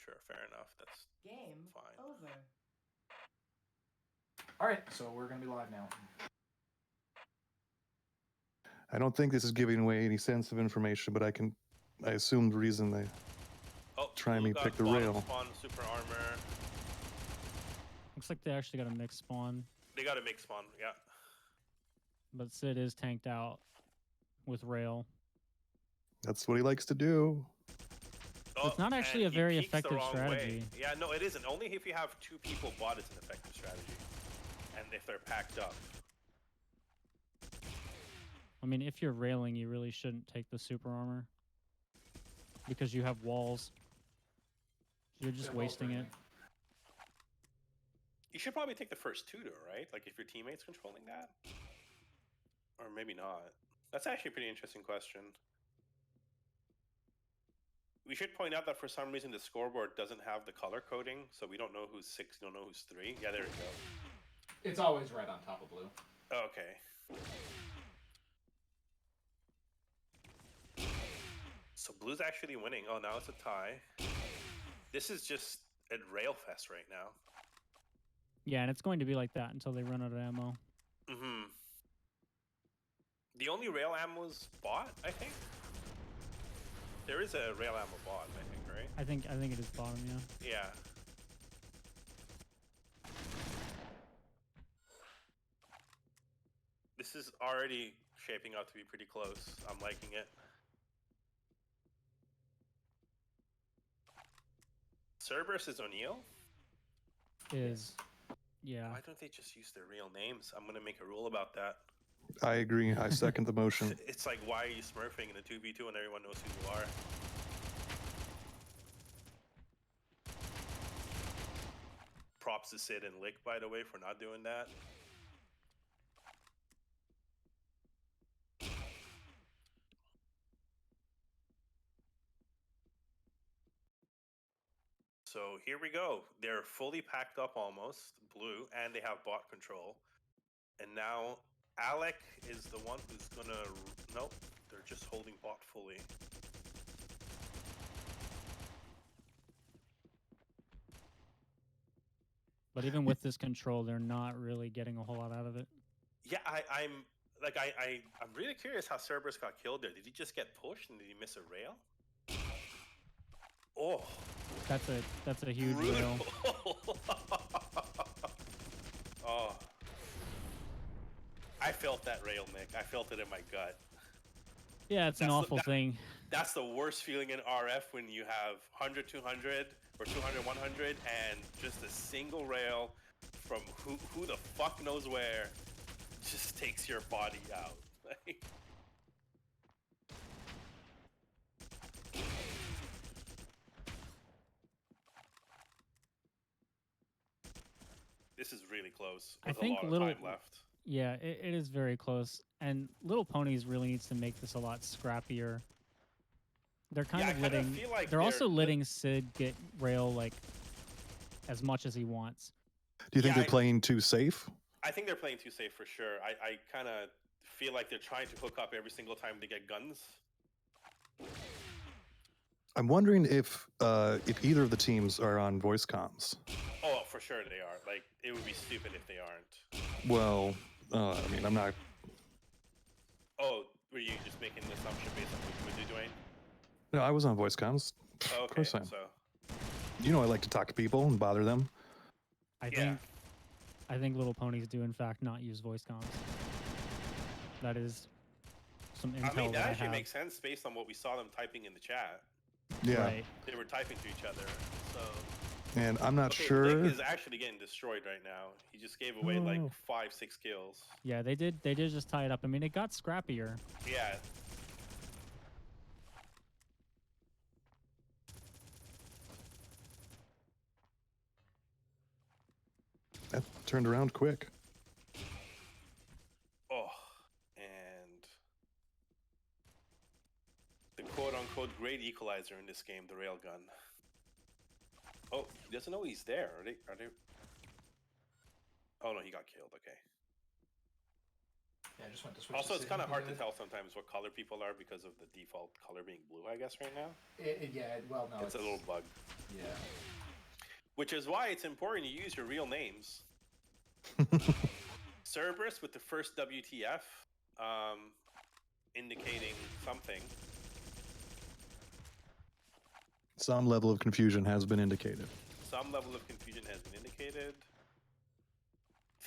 Sure, fair enough. That's Game fine. over. All right, so we're gonna be live now. I don't think this is giving away any sensitive information, but I assume the reason they try Blue me got pick the bottom rail. Spawn super armor. Looks like they actually got a mixed spawn, They got a mixed spawn, yeah. but Sid is tanked out with rail. That's what he likes to do. Oh, It's not actually and a he very peeks the effective wrong strategy. way. Yeah, no, it isn't. Only if you have 2 people bot, it's an effective strategy. And if they're packed up. I mean, if you're railing, you really shouldn't take the super armor because you have walls. You're just wasting it. You should probably take the first 2 though, right? Like if your teammate's controlling that? Or maybe not. That's actually a pretty interesting question. We should point out that for some reason the scoreboard doesn't have the color coding, so we don't know who's 6, we don't know who's 3. Yeah, there we go. It's always right on top of blue. Okay. So blue's actually winning. Oh, now it's a tie. This is just a rail fest right now. Yeah, and it's going to be like that until they run out of ammo. Mm-hmm. The only rail ammo's bot, I think. There is a rail ammo bot, I think, right? I think it is bottom, yeah. Yeah. This is already shaping out to be pretty close. I'm liking it. Cerberus is O'Neill? Yeah. Why don't they just use their real names? I'm gonna make a rule about that. I agree. I second the motion. It's like, why are you smurfing in a 2v2 when everyone knows who you are? Props to Sid and Lick, by the way, for not doing that. So here we go. They're fully packed up almost, blue, and they have bot control. And now Alec is the one who's gonna... Nope, they're just holding bot fully. But even with this control, they're not really getting a whole lot out of it. Yeah, I'm really curious how Cerberus got killed there. Did he just get pushed and did he miss a rail? Oh, that's a huge rail. Oh, I felt that rail, Nick. I felt it in my gut. Yeah, it's an awful thing. That's the worst feeling in RF when you have 100, 200, or 200, 100, and just a single rail from who the fuck knows where just takes your body out. This is really close. With I think a lot of time left. Yeah, it is very close. And Little Ponies really needs to make this a lot scrappier. They're kind of letting. Like they're also letting Sid get rail like as much as he wants. Do you think they're playing too safe? I think they're playing too safe for sure. I kind of feel like they're trying to hook up every single time they get guns. I'm wondering if either of the teams are on voice comms. Oh, for sure they are. Like, it would be stupid if they aren't. Well, I mean, I'm not... Oh, were you just making an assumption based on what you would do, Dwayne? No, I was on voice comms. Oh, okay, of course I am. So... You know I like to talk to people and bother them. I think Little Ponies do in fact not use voice comms. That is some intel. I mean, that actually makes sense based on what we saw them typing in the chat. Yeah. Right. They were typing to each other, so... And I'm not sure... Nick is actually getting destroyed right now. He just gave away like 5-6 kills. Yeah, they did just tie it up. I mean, it got scrappier. Yeah. That turned around quick. Oh, and the quote-unquote great equalizer in this game, the railgun. Oh, he doesn't know he's there. Are they? Oh no, he got killed. Okay. Yeah, I just went to switch. Also, to it's Sid kind of hard to because tell sometimes what color people are because of the default color being blue, I guess, right now. Well, no, It's a little bug. Yeah. Which is why it's important to use your real names. Cerberus with the first WTF, indicating something. Some level of confusion has been indicated. Some level of confusion has been indicated.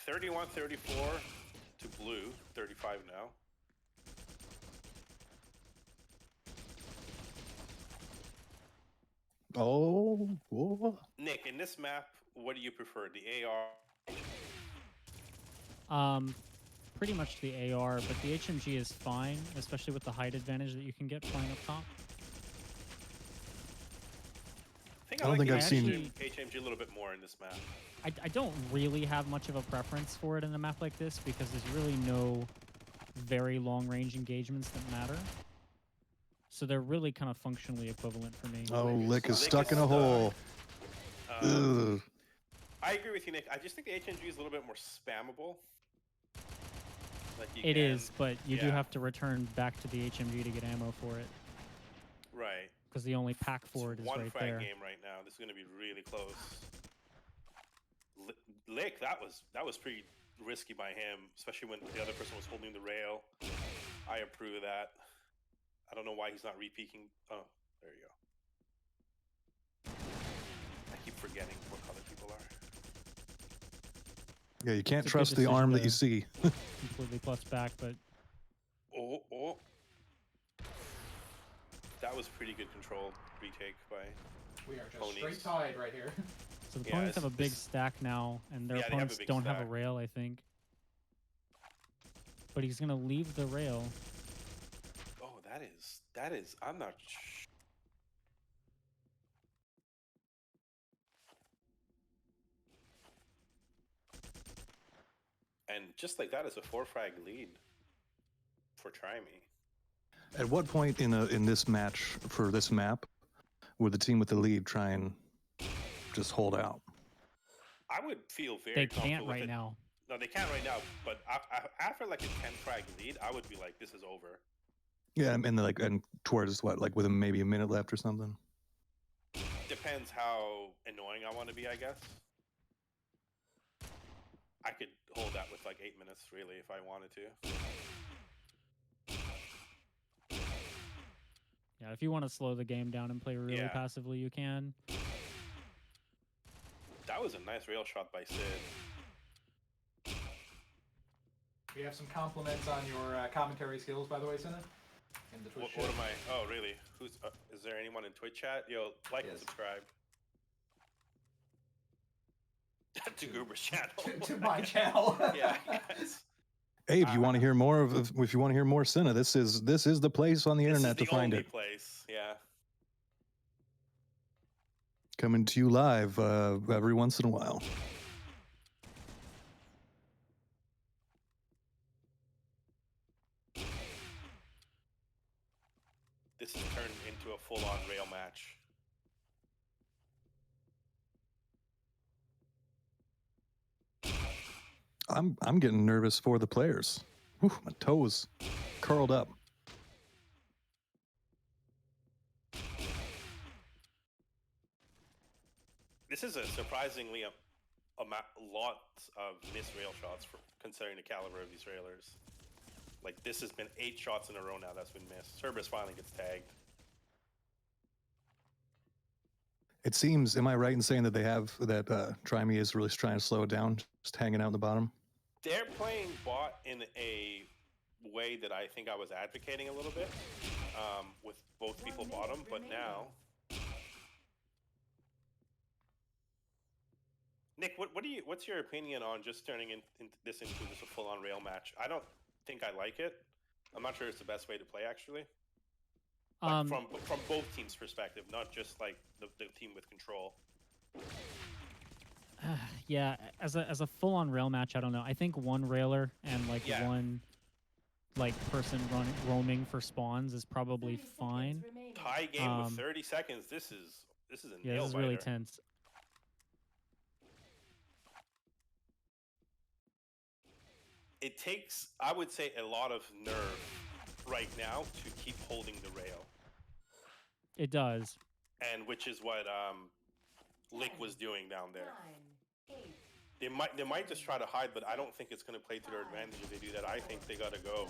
31-34 to blue, 35 now. Oh, whoa. Nick, in this map, what do you prefer, the AR? Pretty much the AR, but the HMG is fine, especially with the height advantage that you can get flying up top. I don't like think the I've seen HMG a little bit more in this map. I don't really have much of a preference for it in a map like this because there's really no very long range engagements that matter. So they're really kind of functionally equivalent for me. Oh, Lick is stuck in a stuck. hole. Ugh. I agree with you, Nick. I just think the HMG is a little bit more spammable. Like it is, but you do have to return back to the HMG to get ammo for it. Right. Because the only pack for it is one right frag there. game right now. This is going to be really close. Lick, that was pretty risky by him, especially when the other person was holding the rail. I approve of that. I don't know why he's not re-peeking. Oh, there you go. I keep forgetting what color people are. Yeah, you can't It's a trust good the arm that decision you see. Completely clutch back, but Oh. That was pretty good control retake by We are just Ponies. straight tied right here. so the Ponies have a big stack now, and their Yeah, they have a opponents big don't have a stack. rail, I think. But he's gonna leave the rail. Oh, that is. I'm not. And just like that is a 4-frag lead for tryme. At what point in this match for this map would the team with the lead try and just hold out? I would feel very. They can't comfortable with right it. now. No, they can't right now. But after like a 10-frag lead, I would be like, this is over. Yeah, and towards what, like with maybe a minute left or something. Depends how annoying I want to be, I guess. I could hold that with like 8 minutes, really, if I wanted to. Yeah, if you want to slow the game down and play really passively, you can. That was a nice rail shot by Sid. We have some compliments on your commentary skills, by the way, Cinna. In the Twitch What am I? Oh, really? Who's? Is there anyone in Twitch chat? Yo, like and subscribe. To Goober's channel. to my channel. Yeah. Yes. Hey, if you want to hear more if you want to hear more Cinna, this is the place on the internet to find it. This is the only place. Yeah. Coming to you live every once in a while. This has turned into a full-on rail match. I'm getting nervous for the players. Whew, my toes curled up. This is a surprisingly a lot of missed rail shots for considering the caliber of these railers. Like this has been 8 shots in a row now that's been missed. Cerberus finally gets tagged. It seems, am I right in saying that they have tryme is really trying to slow it down, just hanging out in the bottom? They're playing bot in a way that I think I was advocating a little bit, with both people bottom, but now. Nick, what's your opinion on just turning this into just a full-on rail match? I don't think I like it. I'm not sure it's the best way to play, actually. Like from both teams' perspective, not just like the team with control. Yeah, as a full-on rail match, I don't know. I think one railer and like one person roaming for spawns is probably fine. Tie game with 30 seconds. This is a nail this is biter. really tense. it takes, I would say, a lot of nerve right now to keep holding the rail. It does. And which is what Lick was doing down there. They might just try to hide, but I don't think it's going to play to their advantage if they do that. I think they got to go.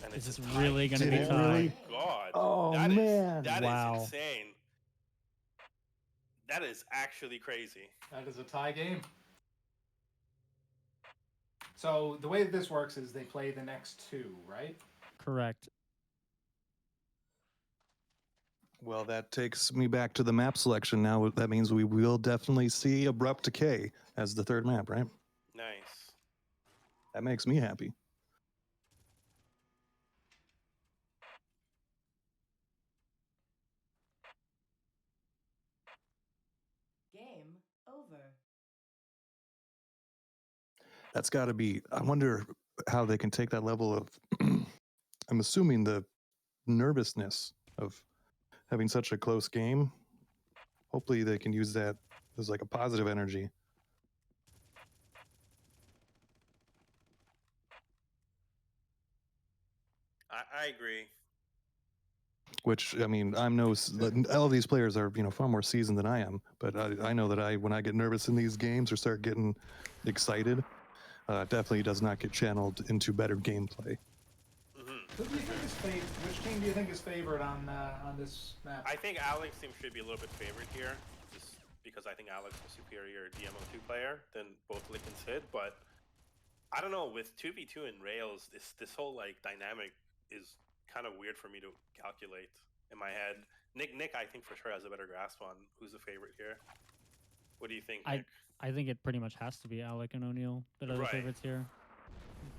And This it's is really going to be tied. Really? God. Oh, man. That Wow. is insane. That is actually crazy. That is a tie game. So the way that this works is they play the next two, right? Correct. Well, that takes me back to the map selection now. That means we will definitely see Abrupt Decay as the third map, right? Nice. That makes me happy. Game over. That's got to be, I wonder how they can take that level of, I'm assuming the nervousness of having such a close game. Hopefully they can use that as like a positive energy. I agree. Which, I mean, all of these players are, far more seasoned than I am. But I know that when I get nervous in these games or start getting excited, definitely does not get channeled into better gameplay. Who do you think is which team do you think is favored on this map? I think Alex team should be a little bit favored here, just because I think Alex is a superior DMO2 player than both Lick and Sid. But I don't know, with 2v2 and rails, this whole like dynamic is kind of weird for me to calculate in my head. Nick, I think for sure has a better grasp on who's the favorite here. What do you think, Nick? I think it pretty much has to be Alec and O'Neal that are the Right. favorites here.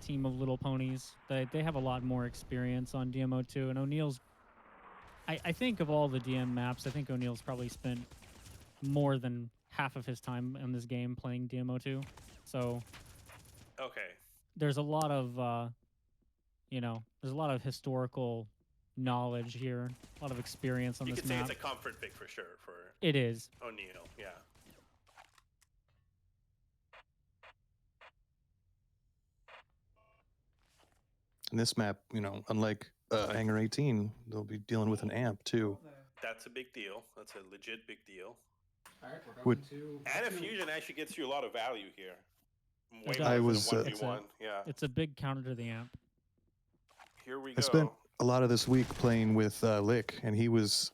Team of Little Ponies. They have a lot more experience on DMO2, and O'Neal's. I think of all the DM maps, I think O'Neal's probably spent more than half of his time in this game playing DMO2. So. Okay. There's a lot of, there's a lot of historical knowledge here, a lot of experience on this map. You could say it's a comfort pick for sure for It is. O'Neal, yeah. In this map, unlike Hangar 18, they'll be dealing with an amp too. That's a big deal. That's a legit big deal. All right, we're going to... And a fusion actually gets you a lot of value here. Way I more was, than 1v1, yeah. It's a big counter to the amp. Here we go. I spent a lot of this week playing with Lick, and he was,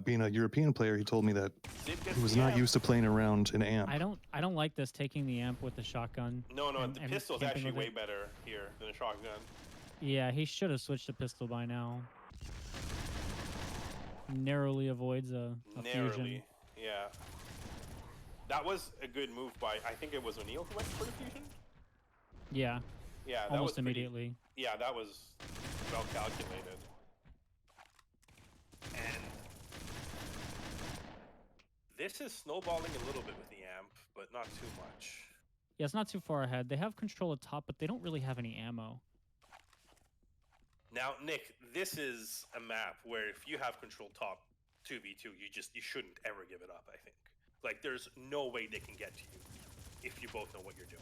being a European player, he told me that he was not used to playing around an amp. I don't like this, taking the amp with the shotgun. No, the pistol's actually way better here than a shotgun. Yeah, he should have switched to pistol by now. Narrowly avoids a fusion. Yeah. That was a good move by, I think it was O'Neal who went for the fusion? Yeah. Yeah, that almost was immediately. Yeah, that was well calculated. And this is snowballing a little bit with the amp, but not too much. Yeah, it's not too far ahead. They have control of top, but they don't really have any ammo. Now, Nick, this is a map where if you have control top 2v2, you shouldn't ever give it up, I think. Like, there's no way they can get to you if you both know what you're doing.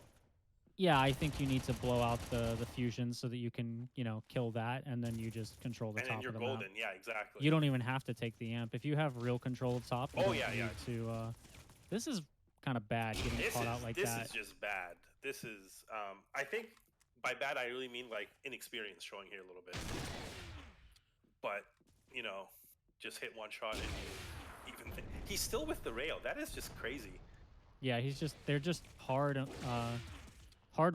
Yeah, I think you need to blow out the fusion so that you can, kill that, and then you just control the top of the map. And then you're golden, yeah, exactly. You don't even have to take the amp. If you have real control of top, you don't need to... This is kind of bad, getting caught out like that. This is just bad. This is... I think by bad, I really mean, like, inexperience showing here a little bit. But, just hit one shot and you even think... He's still with the rail. That is just crazy. Yeah, they're just hard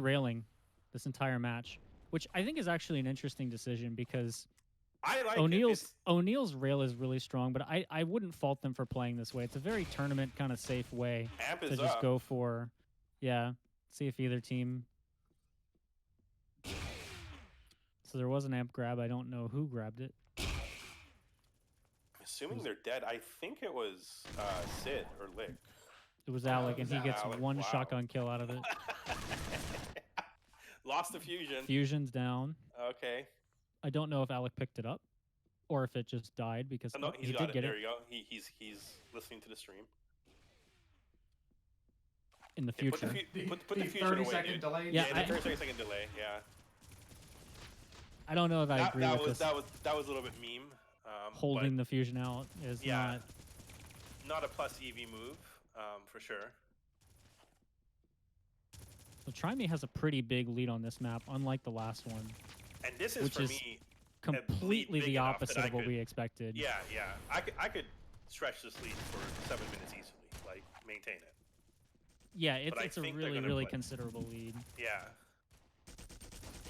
railing this entire match, which I think is actually an interesting decision because I like O'Neal's rail is really strong, but I wouldn't fault them for playing this way. It's a very tournament kind of safe way to just go for, see if either team. So there was an amp grab. I don't know who grabbed it. Assuming they're dead, I think it was Sid or Lick. It was Alec, and he gets one shotgun kill out of it. Lost the fusion. Fusion's down. Okay. I don't know if Alec picked it up or if it just died because no, he did get it. There you go. He's listening to the stream. in the Yeah, future. put the fusion 30-second away, delay. Yeah, the 30-second delay. Yeah. I don't know if I agree with this. That was a little bit meme. Holding the fusion out is yeah, not a plus EV move, for sure. So tryme has a pretty big lead on this map, unlike the last one. And this is Which for is me completely big the enough that opposite I of what could- we expected. Yeah, yeah. I could stretch this lead for 7 minutes easily, like maintain it. Yeah, But I it's a think they're really, gonna really play. considerable lead. Yeah.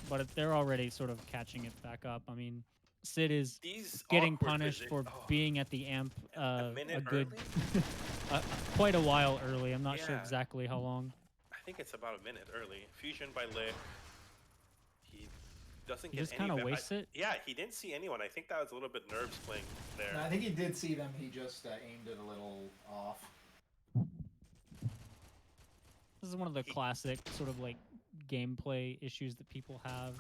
But they're already sort of catching it back up. I mean, Sid is These getting awkward punished for being at the amp a minute good, early? quite a while early. I'm not sure Yeah. exactly how long. I think it's about a minute early. Fusion by Lick. He doesn't He get just any kind of va- wastes it. Yeah, he didn't see anyone. I think that was a little bit nerves playing there. No, I think he did see them. He just aimed it a little off. This is one of the classic sort of like gameplay issues that people have.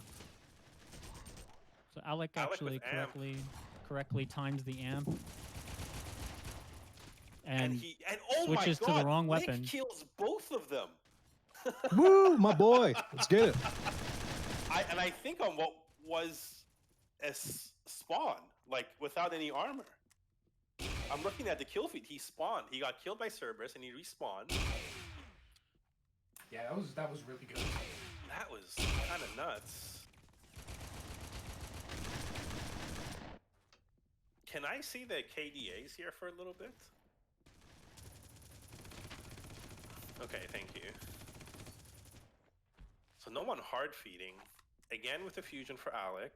So Alec actually with amp. correctly times the amp. And oh switches my to God, the wrong Lick weapon. kills both of them. Woo, my boy. Let's get it. I think on what was a spawn, like without any armor. I'm looking at the kill feed. He spawned. He got killed by Cerberus and he respawned. Yeah, that was really good. That was kind of nuts. Can I see the KDAs here for a little bit? Okay, thank you. So no one hard feeding. Again with the fusion for Alec.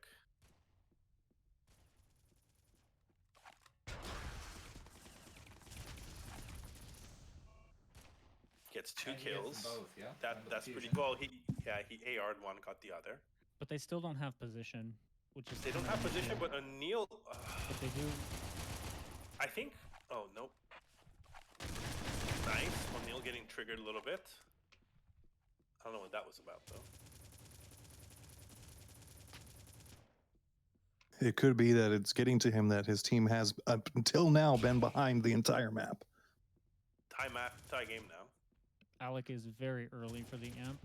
Gets 2 And he hit them kills. both, yeah? That's pretty fusion. well. He AR'd one, got the other. But they still don't have position, which is They don't kinda have position, unfair. but O'Neal. But they do. I think. Oh nope. Nice. O'Neal getting triggered a little bit. I don't know what that was about though. It could be that it's getting to him that his team has, up until now, been behind the entire map. Tie game now. Alec is very early for the amp.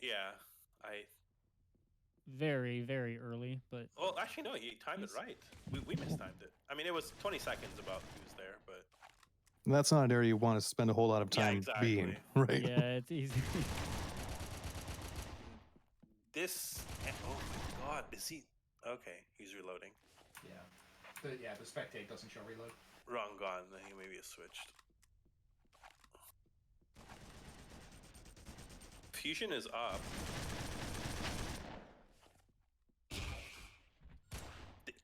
Yeah, Very, very early, but Well, actually, no. He timed it right. We mistimed it. I mean, it was 20 seconds about he was there, but That's not an area you want to spend a whole lot of Yeah, time exactly. being, right? yeah, it's easy. this. Oh my God! Is he? Okay, he's reloading. Yeah. The spectate doesn't show reload. Wrong gun. Then he maybe has switched. Fusion is up.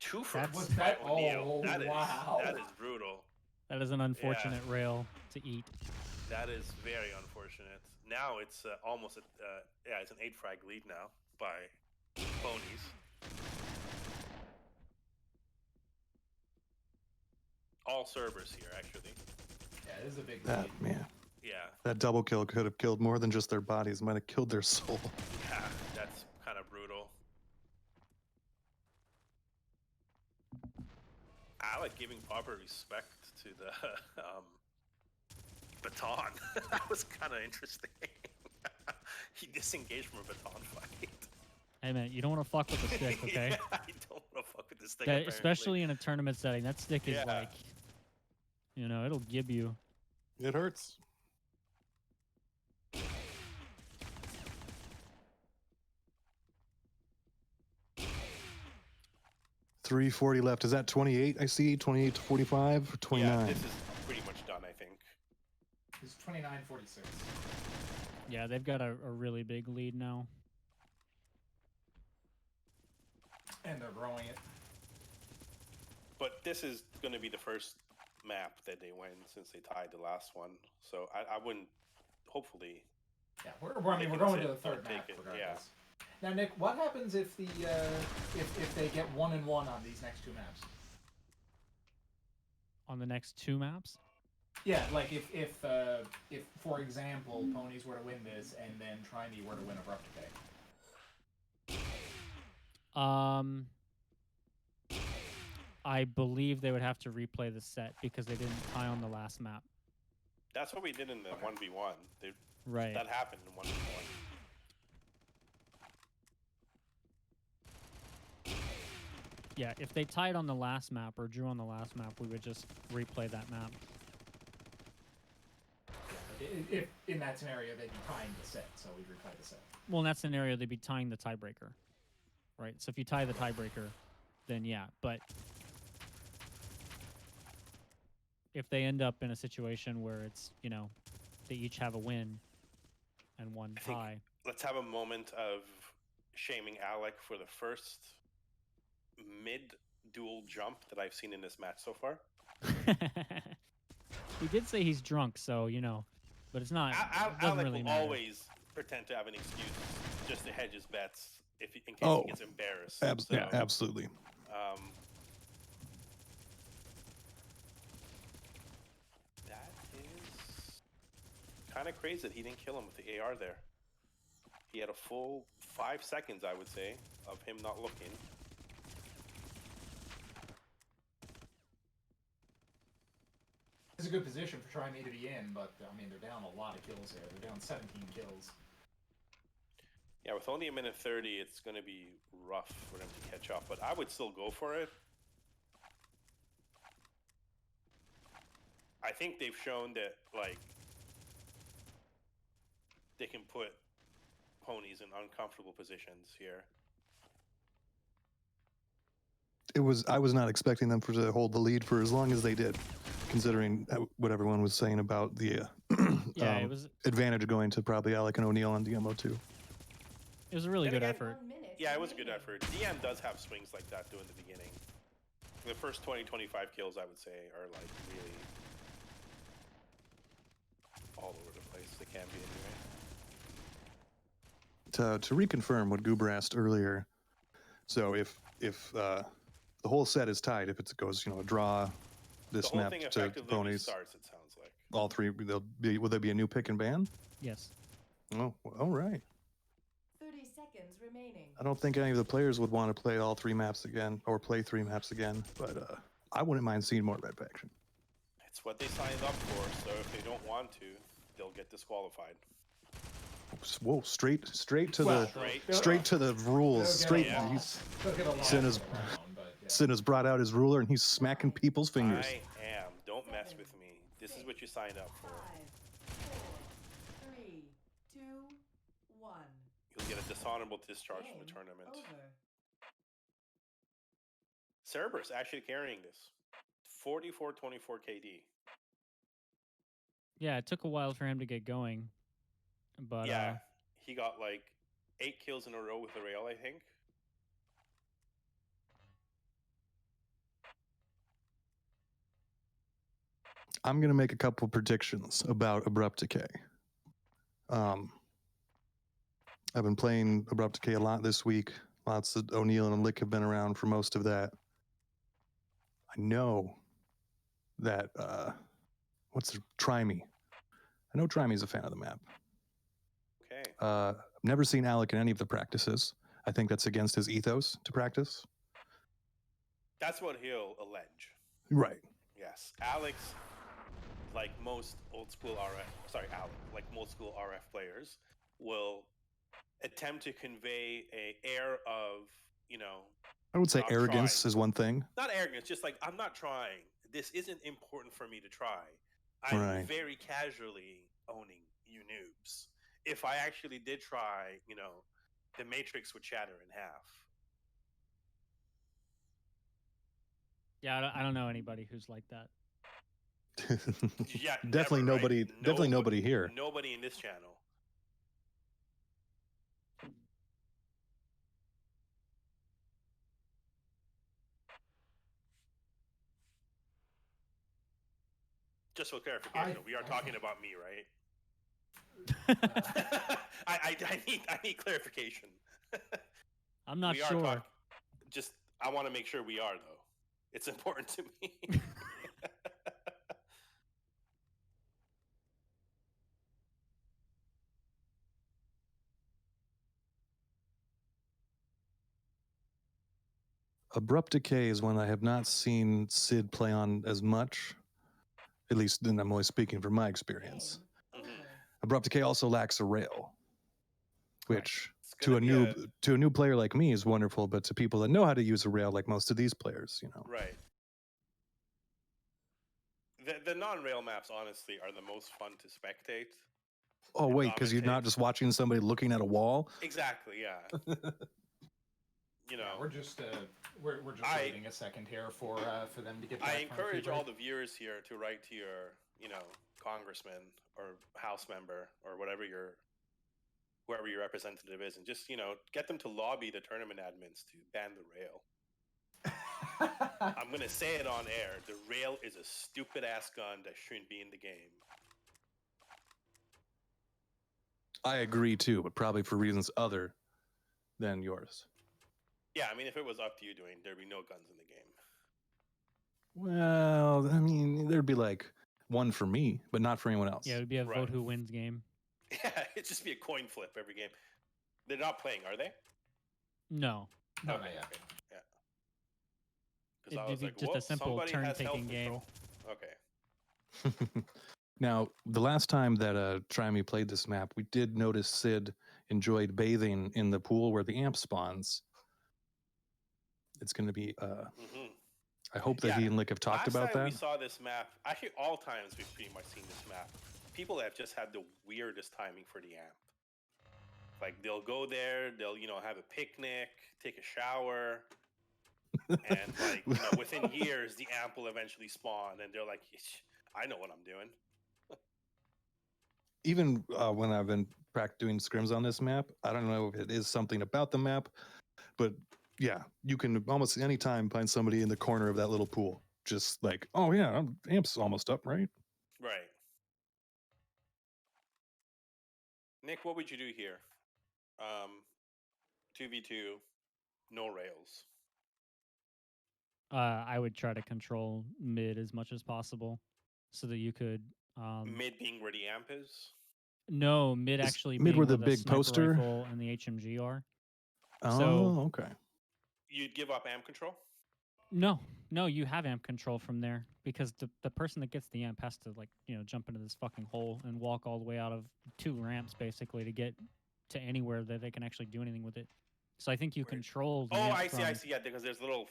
Two for That's- Was that? O'Neal. Oh, wow. That is brutal. That is an unfortunate rail to eat. That is very unfortunate. Now it's almost it's an 8 frag lead now by Ponies. All servers here actually. Yeah, it is a big That, lead. man. Yeah, That double kill could have killed more than just their bodies. It might have killed their soul. yeah, that's kind of brutal. Alec giving proper respect to the baton. That was kind of interesting. He disengaged from a baton fight. Hey man, you don't want to fuck with the stick, okay? Yeah, I don't want to fuck with this thing. That, apparently. especially in a tournament setting, that stick is Yeah. like, you know, it'll give you. It hurts. $340 left. Is that 28? I see 28 to 45 or 29. Yeah, this is pretty much done, I think. It's 29-46. Yeah, they've got a really big lead now. And they're growing it. But this is going to be the first map that they win since they tied the last one. So I wouldn't. Hopefully, Yeah, we're going can to sit the or third take map it, regardless. yeah. Now, Nick, what happens if the if they get 1-1 on these next two maps? On the next two maps, Yeah, like if for example Ponies were to win this and then tryme were to win Abrupt Decay. I believe they would have to replay the set because they didn't tie on the last map. that's what we did in the 1v1. They Right. That happened in 1v1. Yeah, if they tied on the last map or drew on the last map, we would just replay that map. If in that scenario they'd be tying the set, so we'd replay the set. Well, in that scenario, they'd be tying the tiebreaker, right? So if you tie the tiebreaker, then yeah. But if they end up in a situation where it's, you know, they each have a win and one tie. Let's have a moment of shaming Alec for the first mid-duel jump that I've seen in this match so far. He did say he's drunk, so, you know, but it's not. Alec really will matter. always pretend to have an excuse just to hedge his bets in case he gets embarrassed. Yeah, absolutely. That is kind of crazy that he didn't kill him with the AR there. He had a full 5 seconds, I would say, of him not looking. It's a good position for tryme to be in, but I mean they're down a lot of kills here. They're down 17 kills. Yeah, with only 1:30, it's going to be rough for them to catch up, but I would still go for it. I think they've shown that, like, they can put ponies in uncomfortable positions here. I was not expecting them to hold the lead for as long as they did, considering what everyone was saying about the Yeah, it was advantage going to probably Alec and O'Neal on DMO2. It was a really good again, effort. Yeah, it was a good effort. DM does have swings like that during the beginning. The first 20-25 kills, I would say, are like really all over the place. They can be anyway. To reconfirm what Goober asked earlier, so if the whole set is tied, if it goes, you know, a draw, this the whole map thing to effectively ponies, restarts, it sounds like. all three, will there be a new pick and ban? Yes. Oh, all right. 30 seconds remaining. I don't think any of the players would want to play all 3 maps again, or play 3 maps again, but I wouldn't mind seeing more Red Faction. It's what they signed up for, so if they don't want to, they'll get disqualified. Whoa! Straight to Straight to the rules. Straight. Sin has brought out his ruler and he's smacking people's fingers. I am. Don't mess with me. This is what you signed up for. 5, 4, 3, 2, 1. You'll get a dishonorable discharge from the tournament. Over. Cerberus actually carrying this. 44-24 KD. Yeah, it took a while for him to get going, but yeah, he got like 8 kills in a row with the rail, I think. I'm gonna make a couple predictions about Abrupt Decay. I've been playing Abrupt Decay a lot this week. Lots of O'Neal and Lick have been around for most of that. I know that what's tryme? I know Tryme's a fan of the map. Okay. I've never seen Alec in any of the practices. I think that's against his ethos to practice. That's what he'll allege. Right. Yes. Alex, like most old school like most school RF players, will attempt to convey an air of, you know, I would say arrogance is one thing. Not arrogance, just like, I'm not trying. This isn't important for me to try. I'm very casually owning you noobs. If I actually did try, you know, the Matrix would shatter in half. yeah, I don't know anybody who's like that. Yeah, definitely never, nobody. Right? Definitely nobody here. Nobody in this channel. Just for clarification, we are talking about me, right? I need clarification. I'm not sure. Just I want to make sure we are, though. It's important to me. Abrupt Decay is one I have not seen Sid play on as much. At least then I'm only speaking from my experience. Abrupt Decay also lacks a rail, which It's to a gonna be new player like me is wonderful, but to people that know how to use a rail, like most of these players, you know. Right. The non-rail maps, honestly, are the most fun to spectate. Oh wait, because you're not just watching somebody looking at a wall. Exactly. Yeah. You know, Yeah, we're just waiting a second here for them to get back. I encourage all the viewers here to write to your, congressman or house member or whoever your representative is, and just get them to lobby the tournament admins to ban the rail. I'm gonna say it on air. The rail is a stupid ass gun that shouldn't be in the game. I agree too, but probably for reasons other than yours. Yeah, I mean, if it was up to you doing, there'd be no guns in the game. Well, I mean, there'd be like one for me, but not for anyone else. Yeah, it would be a vote who wins game. Yeah, it'd just be a coin flip every game. They're not playing, are they? No. No, Okay, not yet. okay, yeah. It'd I was be like, just a simple turn-taking game. Okay. Now, the last time that tryme played this map, we did notice Sid enjoyed bathing in the pool where the amp spawns. It's going to be. I hope that he and Lick have talked about that. Last time we saw this map, actually all times we've pretty much seen this map, people have just had the weirdest timing for the amp. Like, they'll go there, they'll, have a picnic, take a shower, and, like, within years, the amp will eventually spawn, and they're like, I know what I'm doing. Even when I've been doing scrims on this map, I don't know if it is something about the map, but yeah, you can almost any time find somebody in the corner of that little pool. Just like, oh yeah, amp's almost up, right? Right. Nick, what would you do here? 2v2, no rails. I would try to control mid as much as possible, so that you could. Mid being where the amp is. No, mid actually mid being where the where big sniper poster rifle and the HMG are. Oh, So, okay. You'd give up amp control? No, you have amp control from there, because the person that gets the amp has to, like, jump into this fucking hole and walk all the way out of 2 ramps basically to get to anywhere that they can actually do anything with it. So I think you control the amp I see, from, yeah, because there's little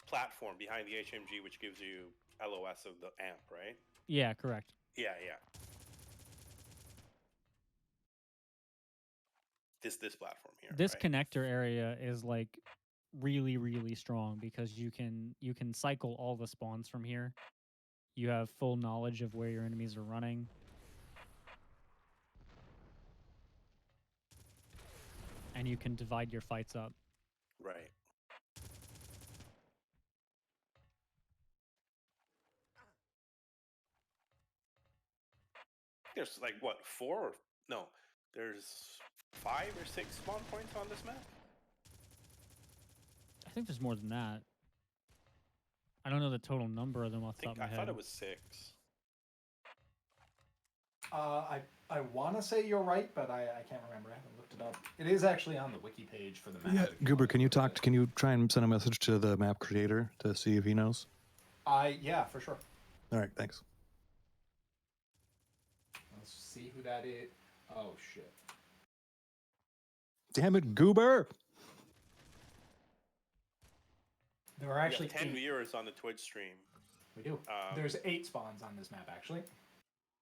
platform behind the HMG which gives you LOS of the amp, right? Yeah, correct. Yeah. This platform here. This right? connector area is like really, really strong, because you can cycle all the spawns from here. You have full knowledge of where your enemies are running. And you can divide your fights up. Right. There's like what, 4? No, there's 5 or 6 spawn points on this map. I think there's more than that. I don't know the total number of them off the top of my head. I thought it was 6. I want to say you're right, but I can't remember. I haven't looked it up. It is actually on the wiki page for the map. Yeah, Goober, can you try and send a message to the map creator to see if he knows? Yeah, for sure. All right, thanks. Let's see who that is. Oh, shit. Damn it, Goober! There are actually 10 viewers on the Twitch stream. We do. There's 8 spawns on this map, actually.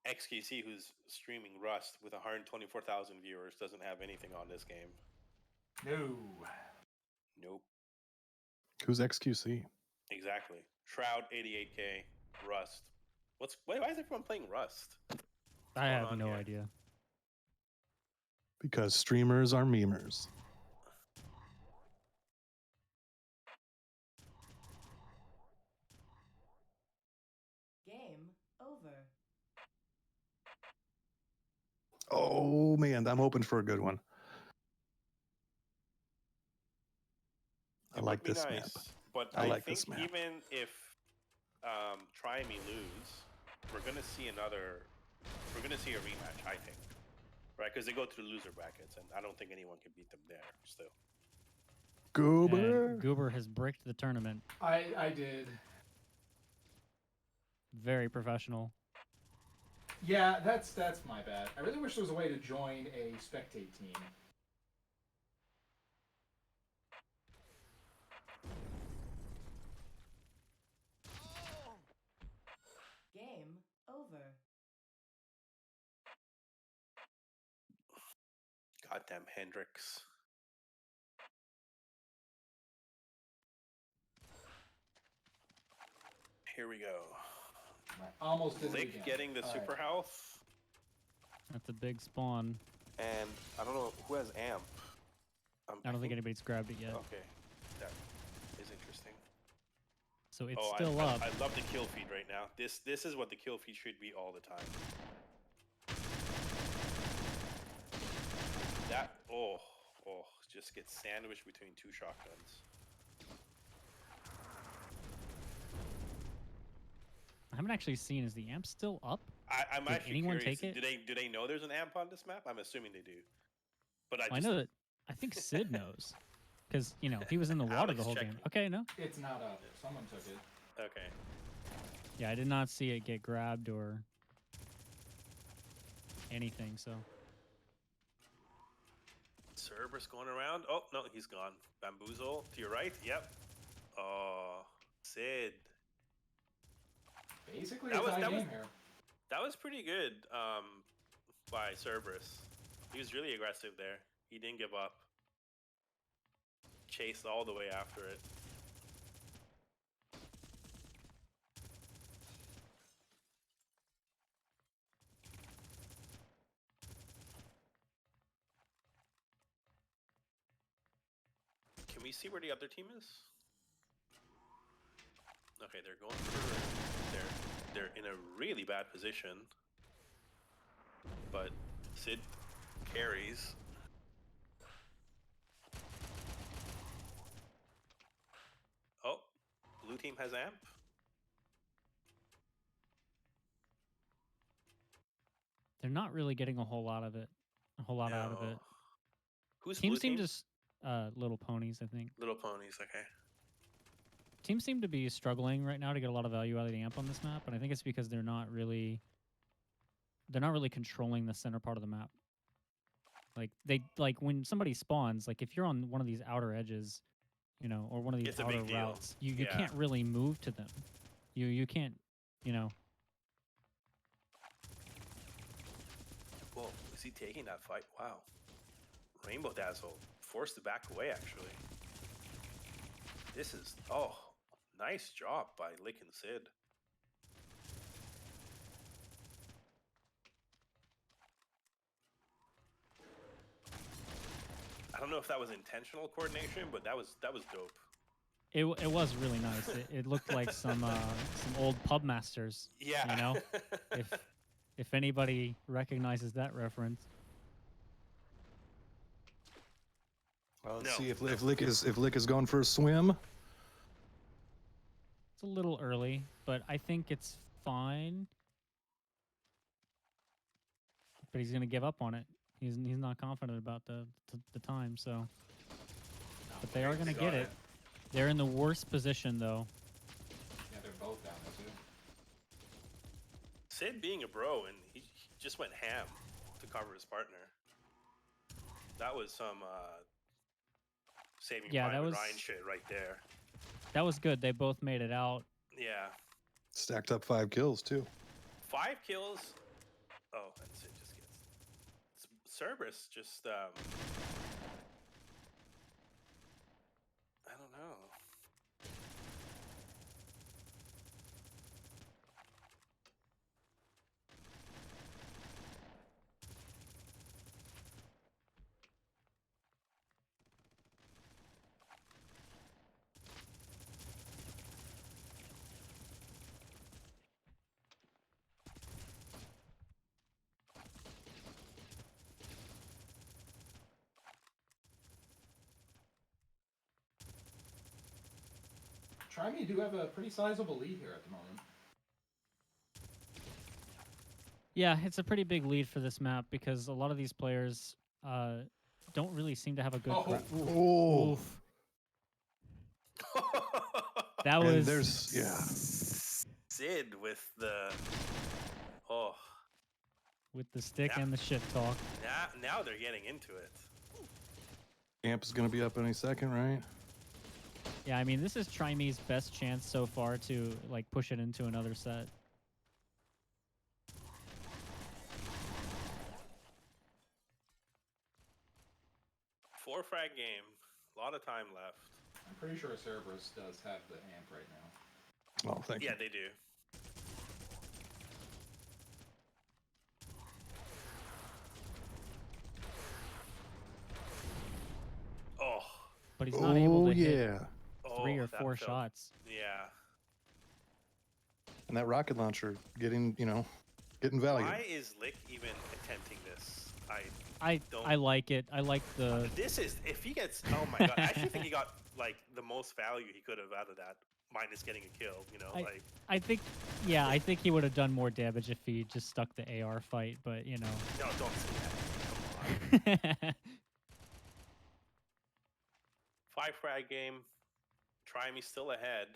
XKC, who's streaming Rust with 124,000 viewers, doesn't have anything on this game. No. Nope. Who's XQC? Exactly. Shroud, 88K, Rust. Why is everyone playing Rust? I have no idea. Because streamers are memers. Game over. Oh man, I'm hoping for a good one. I like this map. But I like think even if tryme lose, we're gonna see a rematch, I think. Right? Because they go through loser brackets, and I don't think anyone can beat them there still. Goober. And Goober has bricked the tournament. I did. Very professional. Yeah, that's my bad. I really wish there was a way to join a spectate team. Game over. Goddamn Hendrix. Here we go. Right. Almost did it Lick again. getting the All super right. health. That's a big spawn. And I don't know who has amp. I don't think anybody's grabbed it yet. Okay, that is interesting. So it's still up. I love the kill feed right now. This is what the kill feed should be all the time. That just gets sandwiched between two shotguns. I haven't actually seen. Is the amp still up? I'm Did actually anyone curious. take it? Do they know there's an amp on this map? I'm assuming they do. But I know that. I think Sid knows, because you know he was in the water Alex the whole checked game. me. Okay, no. It's not up. Someone took it. Okay. Yeah, I did not see it get grabbed or anything. So. Cerberus going around. Oh no, he's gone. Bamboozle to your right. Yep. Oh, Sid. Basically, that was pretty good by Cerberus. He was really aggressive there. He didn't give up. Chased all the way after it. Can we see where the other team is? Okay, they're going for they're in a really bad position. But Sid carries. Oh, blue team has amp. They're not really getting a whole lot of it. Out of it. Who's Teams blue seem team? to Little Ponies, I think. Little Ponies, okay. Teams seem to be struggling right now to get a lot of value out of the amp on this map, and I think it's because they're not really controlling the center part of the map. Like when somebody spawns, like if you're on one of these outer edges, you know, or one of these It's a outer big deal. routes, you Yeah. can't really move to them. You can't, you know. Whoa, is he taking that fight? Wow. Rainbow Dazzle forced to back away, actually. This is, nice job by Lick and Sid. I don't know if that was intentional coordination, but that was dope. It was really nice. It looked like some old pub masters. Yeah. You know, if anybody recognizes that reference. Well, let's see if Lick is going for a swim. It's a little early, but I think it's fine. But he's gonna give up on it. He's not confident about the time, so. But they are gonna get it. They're in the worst position though. Yeah, they're both down there too. Sid being a bro, and he just went ham to cover his partner. That was some Saving Private Ryan shit right there. That was good. They both made it out. Yeah. Stacked up 5 kills too. 5 kills. Oh, and Sid just gets. Cerberus just I don't know. tryme do have a pretty sizable lead here at the moment. Yeah, it's a pretty big lead for this map because a lot of these players don't really seem to have a good. Oof. That was. And there's Sid with the. Oh. with the stick and the shit talk. Now they're getting into it. Amp is going to be up any second, right? Yeah, I mean, this is tryme's best chance so far to like push it into another set. Four frag game. A lot of time left. I'm pretty sure Cerberus does have the amp right now. Oh, thank you. Yeah, they do. Oh. But he's not able to hit yeah. 3 or 4 shots. Yeah. And that rocket launcher getting, getting value. Why is Lick even attempting this? I like it. I like the. This is if he gets. Oh my god! I actually think he got like the most value he could have out of that, minus getting a kill. I think, yeah, I think he would have done more damage if he just stuck the AR fight. But No, don't say that. Come on. 5 frag game. tryme still ahead.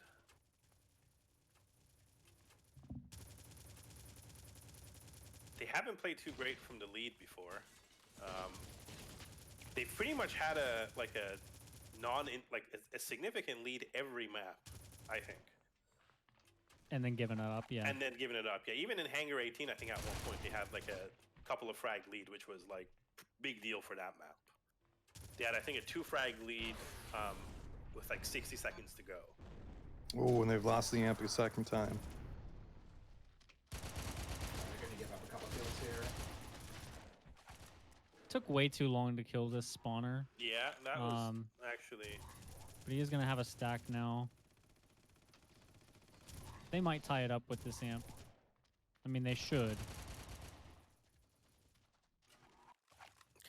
They haven't played too great from the lead before. They pretty much had a significant lead every map, I think. And then giving it up, yeah. And then giving it up, yeah. Even in Hangar 18, I think at one point they had like a couple of frag lead, which was like big deal for that map. They had, I think, a 2 frag lead with like 60 seconds to go. Oh, and they've lost the amp a second time. They're gonna give up a couple kills here. Took way too long to kill this spawner. Yeah, that was actually. But he is gonna have a stack now. They might tie it up with this amp. I mean, they should.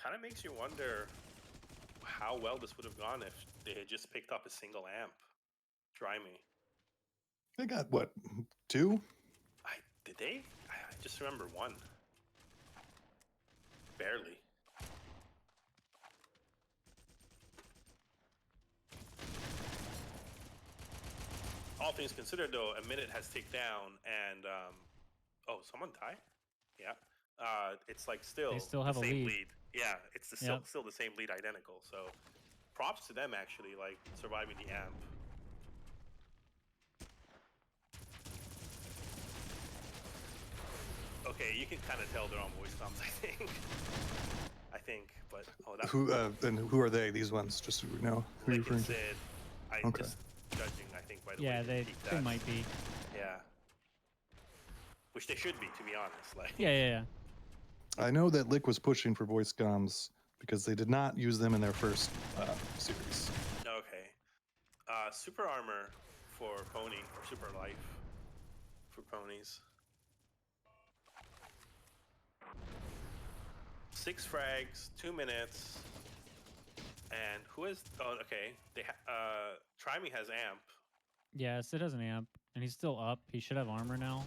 Kind of makes you wonder how well this would have gone if they had just picked up a single amp. tryme. They got, what, 2? Did they? I just remember 1. Barely. All things considered, though, a minute has ticked down, and oh, someone tie? Yeah. It's like They still have the a same lead. Yeah, it's still the same lead, identical. So, props to them actually, like surviving the amp. Okay, you can kind of tell they're on voice comms, I think, but that's Who are they? These ones, just so we know. Who are you Lick referring and to? Sid. Okay. Just judging, I think, by the Yeah, way they might be. Yeah. Which they should be, to be honest. Like. Yeah. I know that Lick was pushing for voice comms because they did not use them in their first series. Okay. Super armor for Pony, or super life for ponies. 6 frags, 2 minutes, and who is? Oh, okay. tryme has amp. Yeah, Sid has an amp, and he's still up. He should have armor now.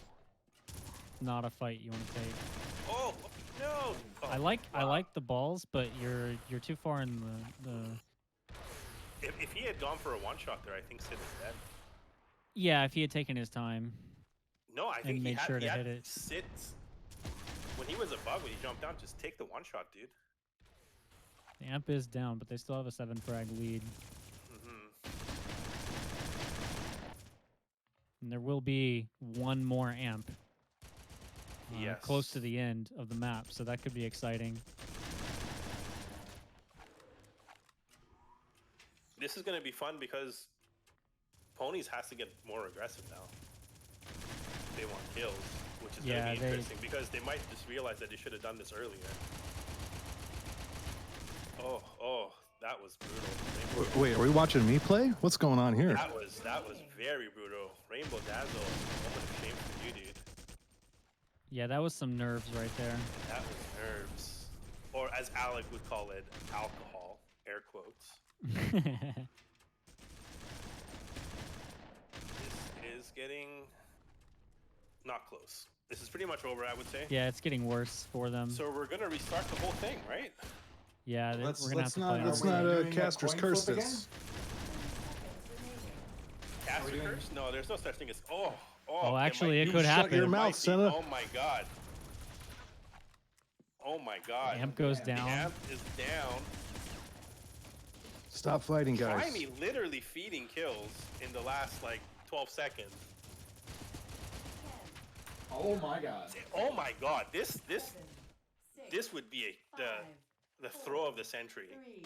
Not a fight you want to take. Oh no! Oh, I like the balls, but you're too far in the. If he had gone for a 1-shot there, I think Sid is dead. Yeah, if he had taken his time. No, I think and made sure to hit it. Sit. When he was above, when he jumped down, just take the 1-shot, dude. The amp is down, but they still have a 7 frag lead. And there will be 1 more amp. Yes. Close to the end of the map, so that could be exciting. This is going to be fun because Ponies has to get more aggressive now. They want kills, which is going to be interesting because they might just realize that they should have done this earlier. Oh, that was brutal. Wait, are we watching me play? What's going on here? That was very brutal. Rainbow Dazzle, moment of shame for you, dude. Yeah, that was some nerves right there. That was nerves. Or as Alec would call it, alcohol. Air quotes. This is getting not close. This is pretty much over, I would say. Yeah, it's getting worse for them. So we're gonna restart the whole thing, right? Yeah, we're gonna have to play. Let's not Caster's curse this. Caster curse? No, there's no such thing as. Oh, actually, it could happen. Shut your mouth, Senna. Oh my god. Oh my god. Amp goes Damn. down. Amp is down. Stop fighting, guys. tryme literally feeding kills in the last like 12 seconds. Oh my god. Oh my god. This 7, 6, would be 5, the throw of the century. 3,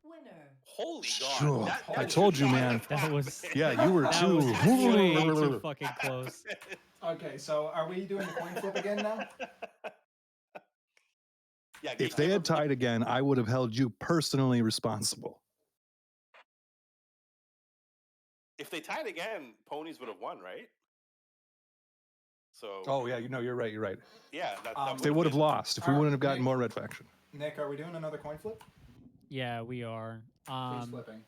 1. Winner. Holy Sure. god. That I should told you, not man. have That was- happened. Yeah, you were That too. was way too fucking close. Okay, so are we doing the coin flip again now? Yeah, If they had tied again, I would have held you personally responsible. if they tied again, Ponies would have won, right? So Oh yeah, you're right. You're right. yeah, that If If they would have lost, if we Alright, wouldn't have gotten Nick. more red faction. Nick, are we doing another coin flip? Yeah, we are. Who's flipping?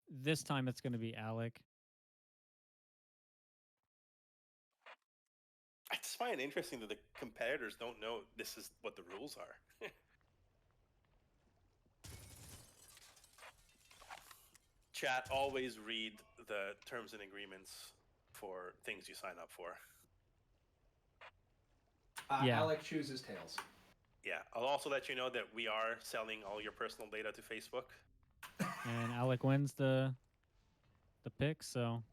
This time it's going to be Alec. I just find it interesting that the competitors don't know this is what the rules are. Chat, always read the terms and agreements for things you sign up for. Yeah. Alec chooses tails. Yeah, I'll also let you know that we are selling all your personal data to Facebook. And Alec wins the pick, so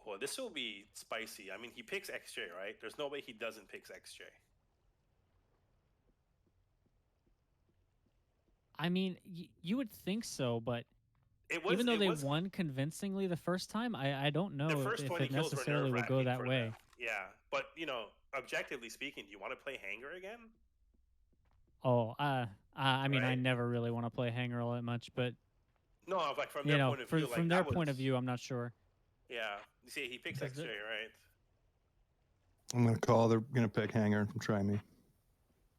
Well, this will be spicy. I mean, he picks XJ, right? There's no way he doesn't pick XJ. I mean, you would think so, but It was, even though it they was, won convincingly the first time, I don't know the first if 20 it kills were necessarily will go nerve-wracking that for way. them. Yeah, but you know, objectively speaking, do you want to play Hangar again? Oh, I mean, I Right. never really want to play Hangar all that much, but No, like from you their know, point of view, from like their that point of was- view, I'm not sure. Yeah, you see, he picks Because XJ, the- right? I'm gonna call. They're gonna pick Hanger and try me.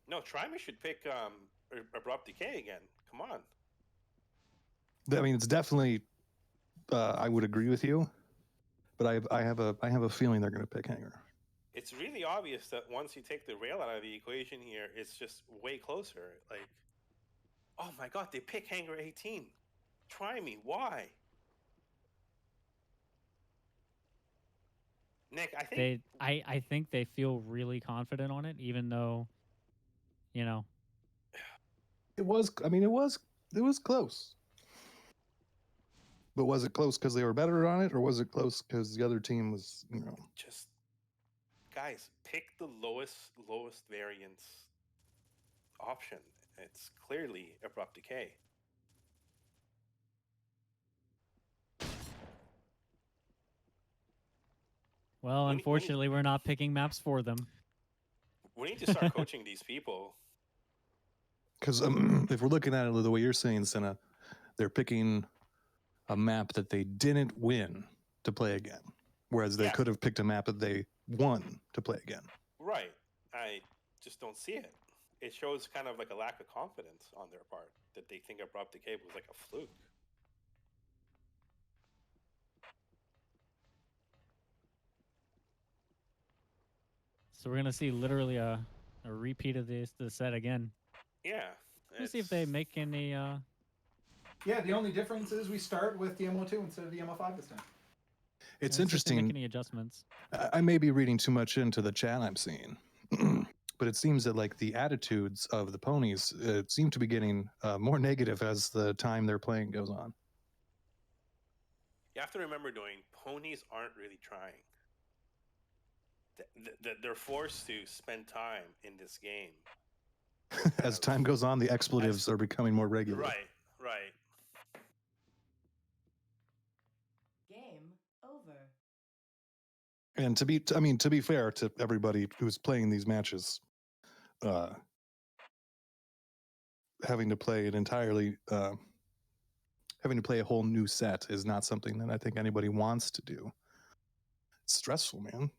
No, tryme should pick Abrupt Decay again. Come on. I mean, it's definitely. I would agree with you, but I have a feeling they're gonna pick Hanger. It's really obvious that once you take the rail out of the equation here, it's just way closer. Like, oh my god, they pick Hangar 18. Try me. Why? Nick, I think I think they feel really confident on it, even though, you know, It was. I mean, it was close. But was it close because they were better on it, or was it close because the other team was, just guys, pick the lowest variance option. It's clearly Abrupt Decay. well, When- unfortunately, we're not picking maps for them. We need to start coaching these people. because if we're looking at it the way you're saying, Senna, they're picking a map that they didn't win to play again, whereas they Yeah. could have picked a map that they won to play again. Right. I just don't see it. It shows kind of like a lack of confidence on their part that they think Abrupt Decay was like a fluke. So we're gonna see literally a repeat of the set again. Yeah. Let's see if they make any. Yeah, the only difference is we start with DMO2 instead of DMO5 this time. It's let's see if they make interesting. any adjustments. I may be reading too much into the chat I'm seeing, but it seems that like the attitudes of the ponies seem to be getting more negative as the time they're playing goes on. You have to remember, doing Ponies aren't really trying. They're forced to spend time in this game. As time goes on, the expletives are becoming more regular. Right, right. Game over. And to be fair to everybody who's playing these matches, having to play it entirely, having to play a whole new set is not something that I think anybody wants to do. It's stressful, man.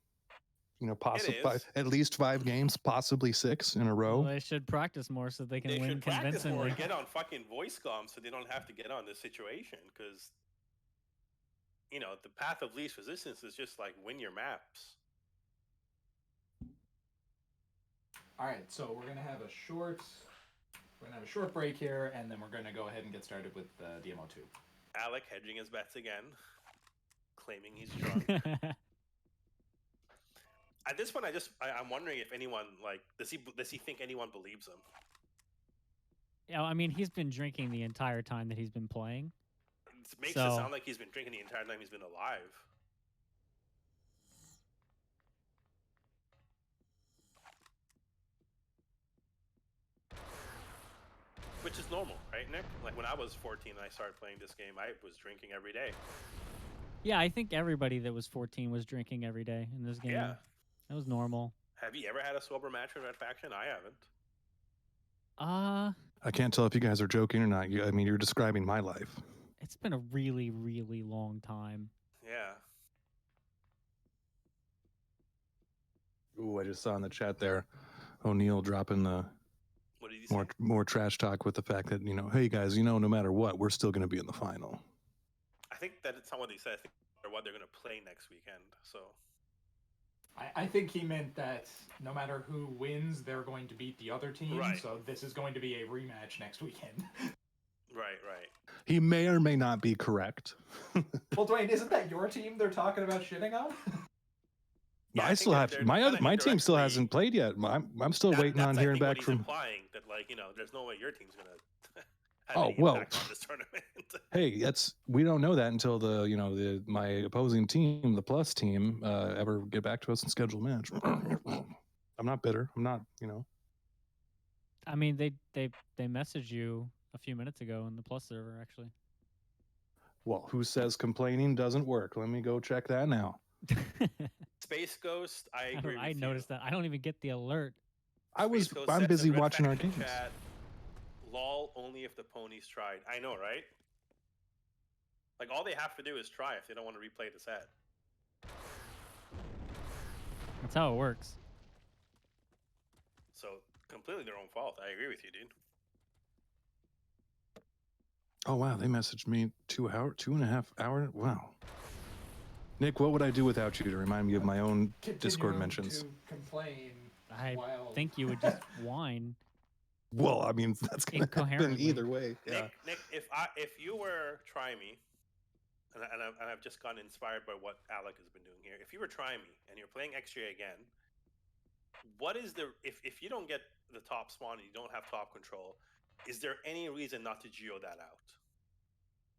Possibly is. at least 5 games, possibly 6 in a row. Well, they should practice more so they can They win should practice more convincingly. and get on fucking voice comms so they don't have to get on this situation, because the path of least resistance is just like win your maps. All right, so we're gonna have a short break here, and then we're gonna go ahead and get started with DMO2. Alec hedging his bets again, claiming he's drunk. At this point, I'm wondering if anyone does he think anyone believes him? Yeah, I mean, he's been drinking the entire time that he's been playing. It makes it sound like he's been drinking the entire time he's been alive. Which is normal, right, Nick? Like when I was 14 and I started playing this game, I was drinking every day. Yeah, I think everybody that was 14 was drinking every day in this game. Yeah. That was normal. Have you ever had a sober match with Red Faction? I haven't. I can't tell if you guys are joking or not. I mean, you're describing my life. It's been a really, really long time. Yeah. Ooh, I just saw in the chat there, O'Neal dropping the What did he say? more trash talk with the fact that, hey guys, no matter what, we're still going to be in the final. I think that it's not what he said. I think no matter what, they're going to play next weekend. So I think he meant that no matter who wins, they're going to beat the other team. Right. So this is going to be a rematch next weekend. Right. He may or may not be correct. Well, Dwayne, isn't that your team they're talking about shitting on? Yeah, I still have my team still hasn't played yet. I'm still waiting on hearing back from. Implying that there's no way your team's gonna have Oh any well. impact on this tournament. Hey, we don't know that until my opposing team, the plus team, ever get back to us and schedule a match. I'm not bitter. I'm not. I mean, they messaged you a few minutes ago in the plus server, actually. Well, who says complaining doesn't work? Let me go check that now. Space Ghost, I agree. I noticed that. I don't even get the alert. I'm busy watching our games. Chat, lol, only if the ponies tried. I know, right? Like all they have to do is try if they don't want to replay the set. That's how it works. So completely their own fault. I agree with you, dude. Oh wow, they messaged me 2.5 hours. Wow. Nick, what would I do without you to remind me of my own Discord mentions? To complain. I think you would just whine. Well, I mean, that's going to happen either way. Yeah. Nick, if you were trying me, and I've just gotten inspired by what Alec has been doing here. If you were trying me and you're playing XJ again, what is if you don't get the top spawn and you don't have top control, is there any reason not to geo that out?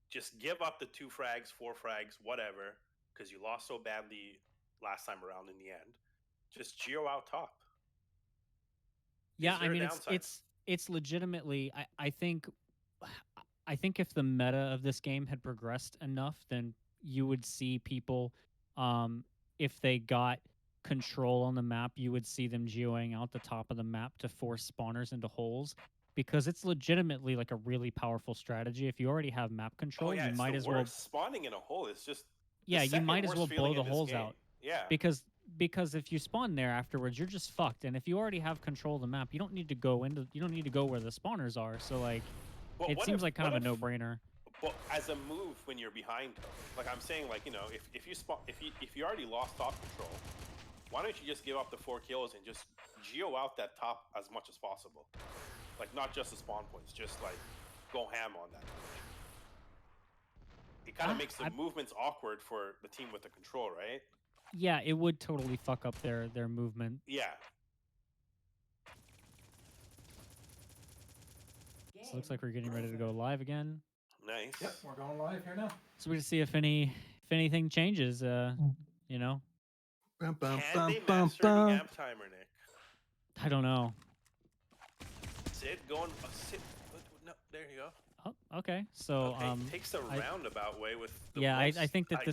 Just give up the 2 frags, 4 frags, whatever, because you lost so badly last time around in the end. Just geo out top. Yeah, I mean it's legitimately I think if the meta of this game had progressed enough, then you would see people if they got control on the map, you would see them geoing out the top of the map to force spawners into holes, because it's legitimately like a really powerful strategy. If you already have map control, you might as well spawning in a hole is just you might as well blow the holes out. Yeah. Because if you spawn there afterwards, you're just fucked. And if you already have control of the map, you don't need to go where the spawners are. So like it seems like kind of a no-brainer. But as a move when you're behind, like I'm saying, like, if you already lost top control, why don't you just give up the 4 kills and just geo out that top as much as possible? Like not just the spawn points, just like go ham on that. It kind of makes the movements awkward for the team with the control, right? Yeah, it would totally fuck up their movement. Yeah. So it looks like we're getting ready to go live again. Nice. Yep, we're going live here now. So we just see if anything changes. Can they master the amp timer, Nick? I don't know. Sid going. Sid. No, there you go. Oh, okay. So takes the roundabout way with. I think that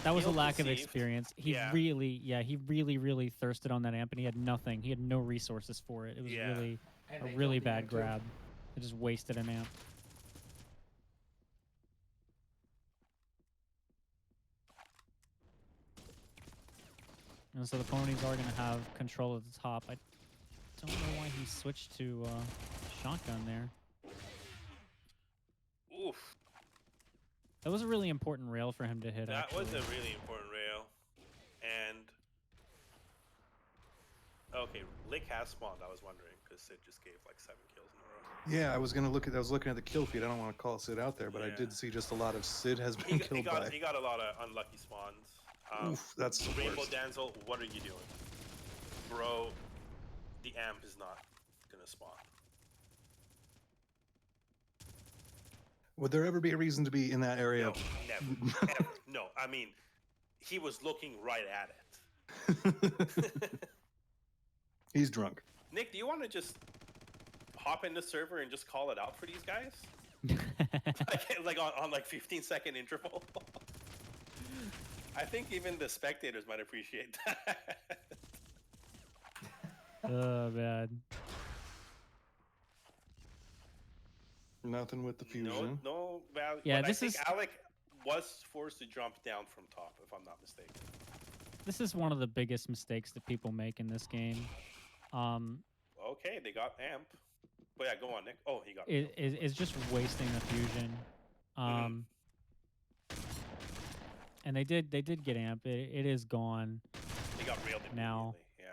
that was a lack of experience. He really thirsted on that amp, and he had nothing. He had no resources for it. It was a really bad grab. It just wasted an amp. And so the ponies are going to have control at the top. I don't know why he switched to shotgun there. Oof. That was a really important rail for him to hit. That was a really important rail. And okay, Lick has spawned. I was wondering because Sid just gave like 7 kills in a row. Yeah, I was looking at the kill feed. I don't want to call Sid out there, but I did see just a lot of Sid has been killed by. He got a lot of unlucky spawns. Oof, that's the Rainbow worst. Damsel, what are you doing? Bro, the amp is not gonna spawn. Would there ever be a reason to be in that area? No, never. Ever. No, I mean, he was looking right at it. He's drunk. Nick, do you want to just hop in the server and just call it out for these guys? like on like 15-second interval? I think even the spectators might appreciate that. Oh, man. Nothing with the fusion. No value. Yeah, but this I think is- Alec was forced to jump down from top, if I'm not mistaken. This is one of the biggest mistakes that people make in this game. Okay, they got amp. But yeah, go on, Nick. Oh, he got Is just wasting the fusion. And they did get amp. It is gone. They got railed now. Yeah.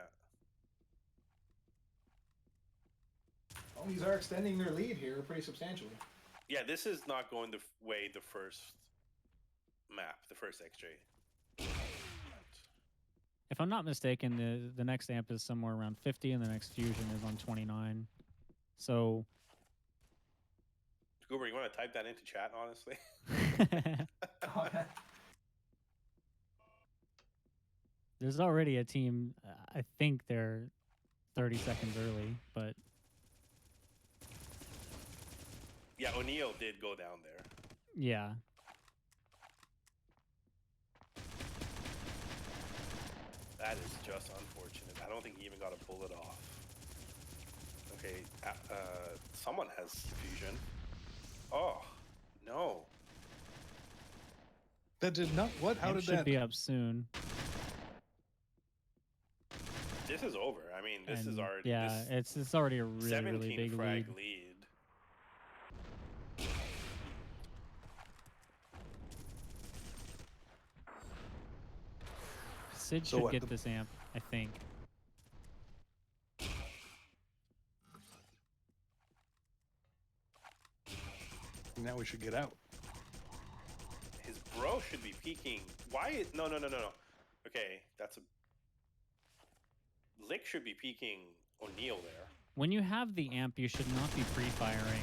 Ponies are extending their lead here pretty substantially. Yeah, this is not going the way the first map, the first XJ. If I'm not mistaken, the next amp is somewhere around 50, and the next fusion is on 29. So, Goober, you want to type that into chat, honestly? There's already a team. I think they're 30 seconds early, but Yeah, O'Neal did go down there. yeah. That is just unfortunate. I don't think he even got a bullet off. Okay, someone has fusion. Oh, no. That did not. What? How Amp did should that? be up soon. This is over. I mean, this is And, already... yeah, this it's already a really 17 big frag lead. lead. Sid So should what, get the- this amp, I think. Now we should get out. His bro should be peeking. Why? No. Okay, that's a... Lick should be peeking O'Neal there. When you have the amp, you should not be pre-firing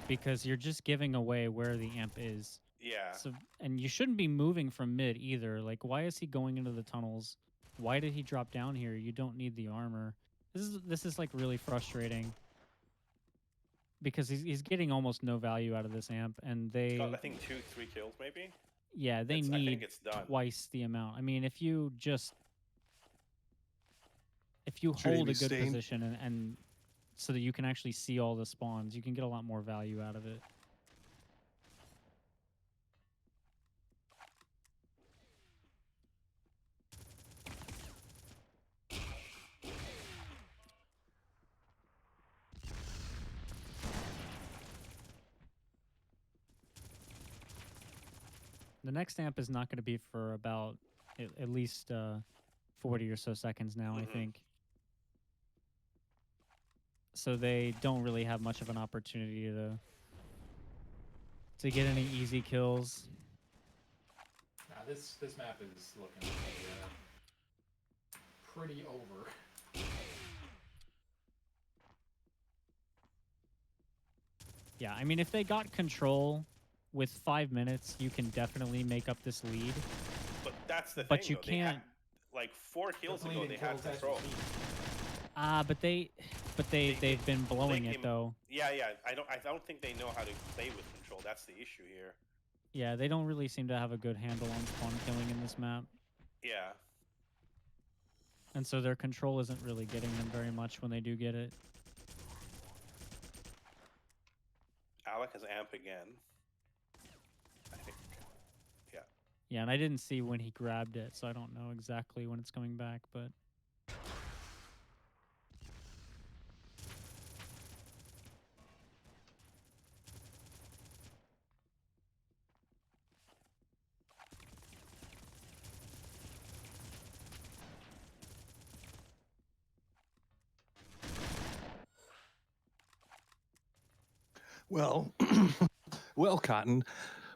because you're just giving away where the amp is. Yeah. So, and you shouldn't be moving from mid either. Like, why is he going into the tunnels? Why did he drop down here? You don't need the armor. This is like really frustrating because he's getting almost no value out of this amp, and He's they got, I think, 2-3 kills maybe. yeah they I think need it's done. twice the amount. I mean, if you Should he hold be a good staying? position and so that you can actually see all the spawns, you can get a lot more value out of it. The next amp is not going to be for about at least 40 or so seconds now, I think. So they don't really have much of an opportunity to get any easy kills. Now this map is looking to be, pretty over. Yeah, I mean, if they got control with 5 minutes, you can definitely make up this lead. But that's the But thing, you though. They had, can't- like 4 kills ago, Bleeding they had kills as control. we speak. But they've been blowing they it can- though. Yeah. I don't think they know how to play with control. That's the issue here. Yeah, they don't really seem to have a good handle on spawn killing in this map. Yeah. And so their control isn't really getting them very much when they do get it. Alec has amp again. I think. Yeah. Yeah, and I didn't see when he grabbed it, so I don't know exactly when it's coming back, but... Well, well, Cotton,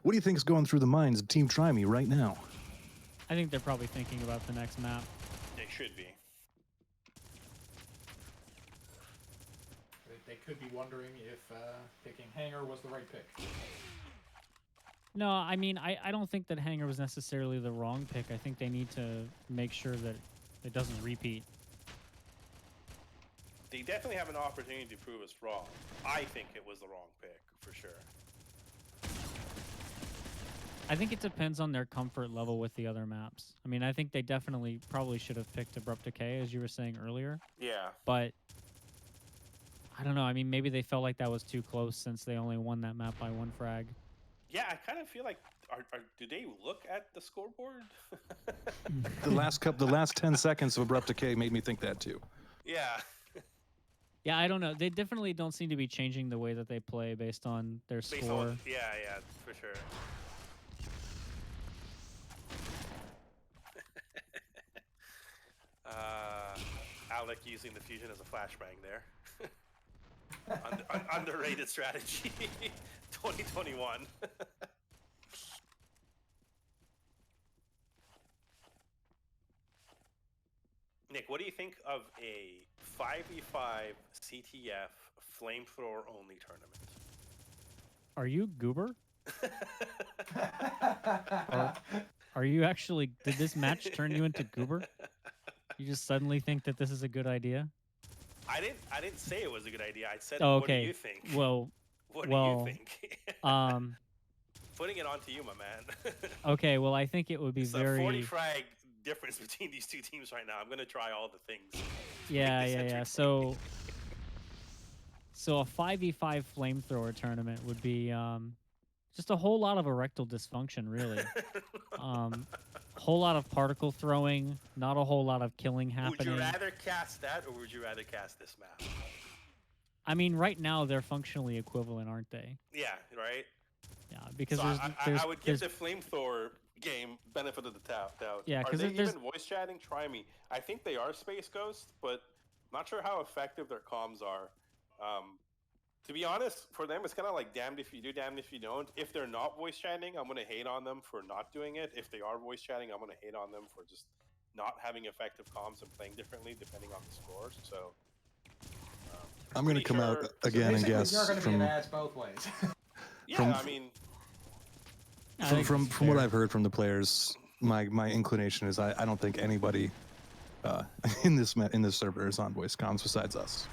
what do you think is going through the minds of Team Tryme right now? I think they're probably thinking about the next map. They should be. They could be wondering if picking Hangar was the right pick. No, I mean, I don't think that Hangar was necessarily the wrong pick. I think they need to make sure that it doesn't repeat. They definitely have an opportunity to prove us wrong. I think it was the wrong pick, for sure. I think it depends on their comfort level with the other maps. I mean, I think they definitely probably should have picked Abrupt Decay, as you were saying earlier. Yeah. But I don't know. I mean, maybe they felt like that was too close since they only won that map by 1 frag. Yeah, I kind of feel like, do they look at the scoreboard? The last 10 seconds of Abrupt Decay made me think that too. Yeah. Yeah, I don't know. They definitely don't seem to be changing the way that they play based on their score. Yeah, for sure. Alec using the fusion as a flashbang there. Underrated strategy. 2021. Nick, what do you think of a 5v5 CTF flamethrower only tournament? Are you Goober? Are you actually... Did this match turn you into Goober? You just suddenly think that this is a good idea? I didn't say it was a good idea. I said, oh, what okay. do you think? Well, what do you think? Putting it onto you, my man. Okay, well, I think it would be it's very... a 40 frag difference between these two teams right now. I'm going to try all the things. Yeah. So a 5v5 flamethrower tournament would be just a whole lot of erectile dysfunction, really. Whole lot of particle throwing, not a whole lot of killing happening. Would you rather cast that, or would you rather cast this map? I mean, right now they're functionally equivalent, aren't they? Yeah, right? Yeah, because so there's I would give the flamethrower game benefit of the doubt. Yeah, are they even voice chatting? Try me. I think they are Space Ghost, but not sure how effective their comms are. To be honest, for them, it's kind of like damned if you do, damned if you don't. If they're not voice chatting, I'm going to hate on them for not doing it. If they are voice chatting, I'm going to hate on them for just not having effective comms and playing differently depending on the scores. So I'm going to come out again and guess you're going to be an ass both ways. Yeah, I mean, from what I've heard from the players, my inclination is I don't think anybody in this server is on voice comms besides us.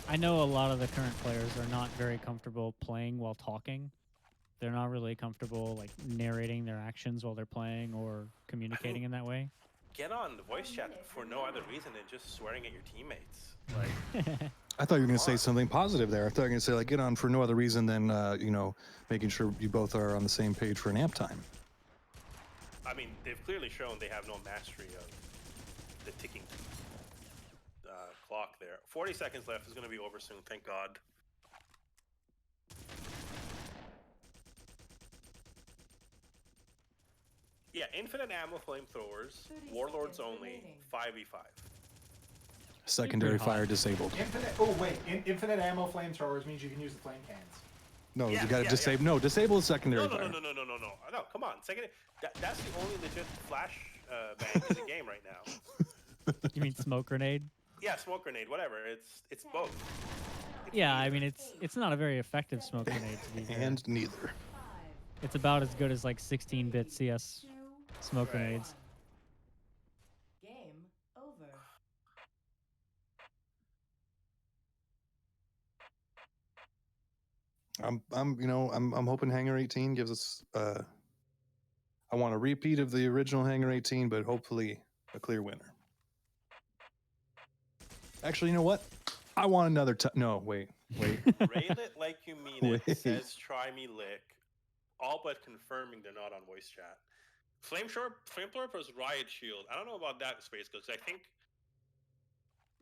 I know a lot of the current players are not very comfortable playing while talking. They're not really comfortable like narrating their actions while they're playing or communicating in that way. Get on the voice chat for no other reason than just swearing at your teammates. Like, I thought you were going to say something positive there. I thought you were going to say like get on for no other reason than making sure you both are on the same page for an amp time. I mean, they've clearly shown they have no mastery of the ticking clock there. 40 seconds left. Is going to be over soon. Thank God. Yeah, infinite ammo flamethrowers, warlords only, 5v5. Secondary fire disabled. Infinite ammo flamethrowers means you can use the flame cans. No, you got to disable. No, disable the secondary fire. No, come on. That's the only legit flash bang in the game right now. You mean smoke grenade? Yeah, smoke grenade, whatever. It's both. Yeah, I mean it's not a very effective smoke grenade to be fair. And neither. It's about as good as like 16-bit CS smoke grenades. Game over. I'm hoping Hangar 18 gives us I want a repeat of the original Hangar 18, but hopefully a clear winner. Actually, you know what? I want another no, wait. Rail it like you mean it, says try me lick, all but confirming they're not on voice chat. Flamethrower plus Riot Shield. I don't know about that, Space, because I think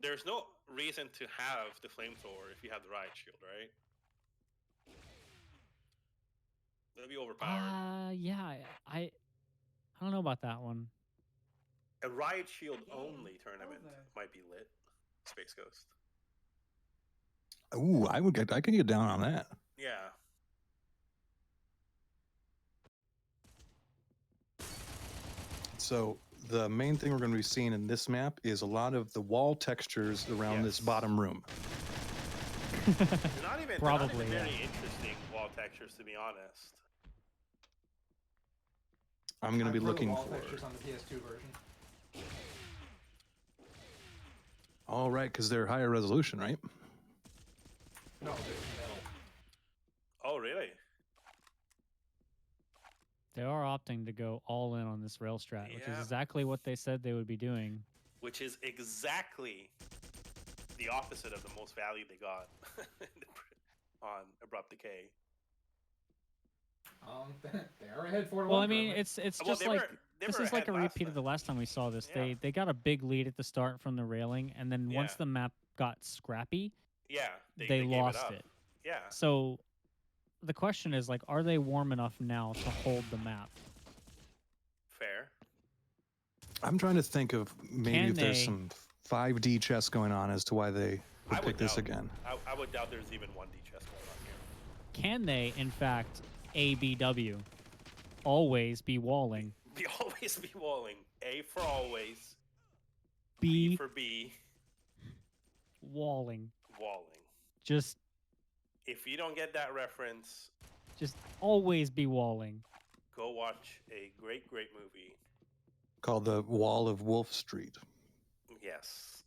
there's no reason to have the Flamethrower if you have the Riot Shield, right? That'd be overpowered. Yeah, I don't know about that one. A Riot Shield only tournament might be lit. Space Ghost. Ooh, I could get down on that. Yeah. So the main thing we're going to be seeing in this map is a lot of the wall textures around this bottom room. They're not even Probably, very interesting wall textures, to be honest. I'm going to be looking wall for. textures on the PS2 version. All right, because they're higher resolution, right? No, they're metal. Oh, really? They are opting to go all in on this rail strat, which is Yeah. exactly what they said they would be doing. Which is exactly the opposite of the most value they got on Abrupt Decay. They are ahead 4-1. Well, I mean, currently. it's Well, just they like were- they this were is like a ahead last repeat of the time. last time we saw this. Yeah. They got a big lead at the start from the railing, and then once Yeah. the map got scrappy, Yeah, they gave lost up. it. Yeah. So the question is, like, are they warm enough now to hold the map? Fair. I'm trying to think of maybe Can if there's they- some 5D chess going on as to why they I would would pick this doubt. again. I would doubt there's even 1D chess going on here. Can they, in fact, ABW, always be walling? Be always be walling. A for always. B B for B. walling. Walling. Just If you don't get that reference, always be walling. go watch a great movie. Called The Wall of Wolf Street. Yes.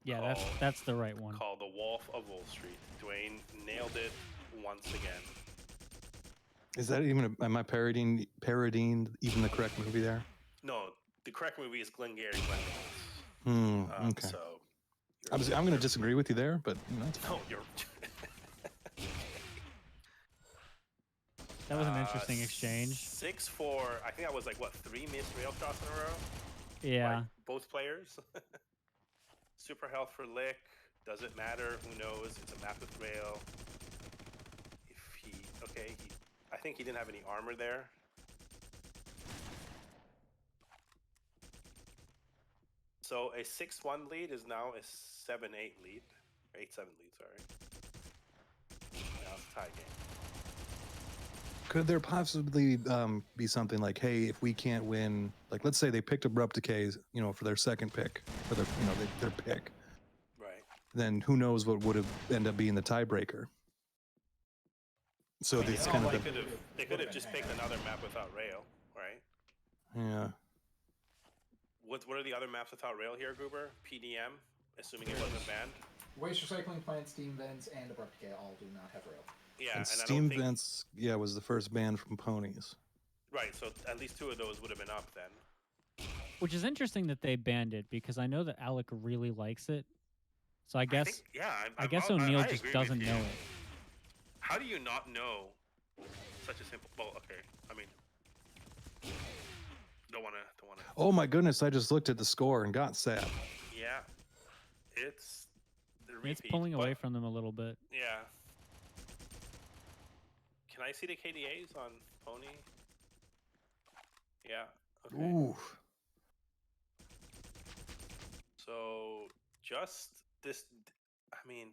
Yeah, Called- that's the right one. Called The Wolf of Wall Street. Dwayne nailed it once again. Is that even, am I parodying even the correct movie there? No, the correct movie is Glengarry Glen Ross. Okay. So I'm going to disagree with you there, but you know, that's fine. no, you're That was an interesting exchange. 6-4. I think that was like what, 3 missed rail shots in a row. Yeah. By both players. Super health for Lick. Does it matter? Who knows? It's a map with rail. I think he didn't have any armor there. So a 6-1 lead is now a 7-8 lead. 8-7 lead, sorry. Now it's a tie game. Could there possibly be something like, hey, if we can't win, like let's say they picked Abrupt Decay, you know, for their second pick, for their, you know, their pick, Right. then who knows what would have ended up being the tiebreaker. So it's kind of they could have just picked another map without rail, right? yeah. What are the other maps without rail here, Goober? PDM, assuming it wasn't banned. Waste recycling plants, steam vents, and Abrupt Decay all do not have rail. Yeah, And and I Steam don't think, Vents, yeah, was the first ban from Ponies. right. So at least 2 of those would have been up then. Which is interesting that they banned it because I know that Alec really likes it. So I guess I guess O'Neill just doesn't know it. How do you not know such a simple? Well, okay. I mean, don't wanna. Oh my goodness, I just looked at the score and got sad. Yeah, it's the repeat. It's pulling away but- from them a little bit. Yeah. Can I see the KDAs on Pony? Yeah. Okay. Ooh. So just this. I mean,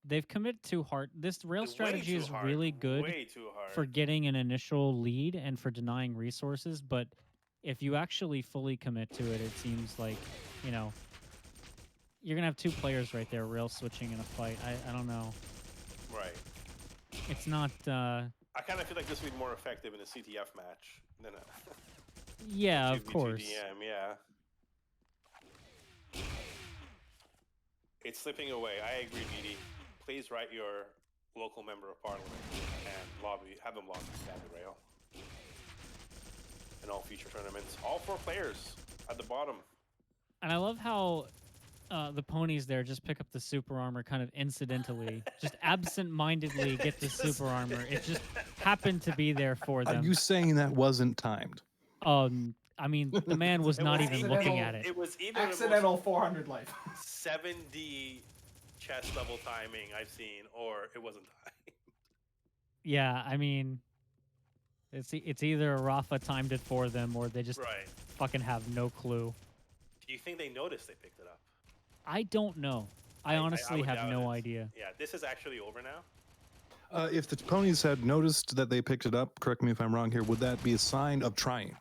They've committed too hard. This rail way strategy too is hard, really good Way too hard. for getting an initial lead and for denying resources, but if you actually fully commit to it, it seems like, you know, you're going to have 2 players right there rail switching in a fight. I don't know. Right. It's not... I kind of feel like this would be more effective in a CTF match than a yeah, of 2v2 course. DM, yeah. It's slipping away. I agree, BD. Please write your local member of parliament and have them lobby stand the rail in all future tournaments. All 4 players at the bottom. And I love how the ponies there just pick up the super armor kind of incidentally, just absent-mindedly get the super armor. It just happened to be there for Are them. you saying that wasn't timed? I mean, the man was It not was even accidental. looking at it. It was either the Accidental 400 life. most 7D chess level timing I've seen, or it wasn't timed. Yeah, I mean, it's either Rafa timed it for them or they just Right. fucking have no clue. Do you think they noticed they picked it up? I don't know. I honestly would have doubt no it. idea. Yeah, this is actually over now. If the Ponies had noticed that they picked it up, correct me if I'm wrong here, would that be a sign of trying?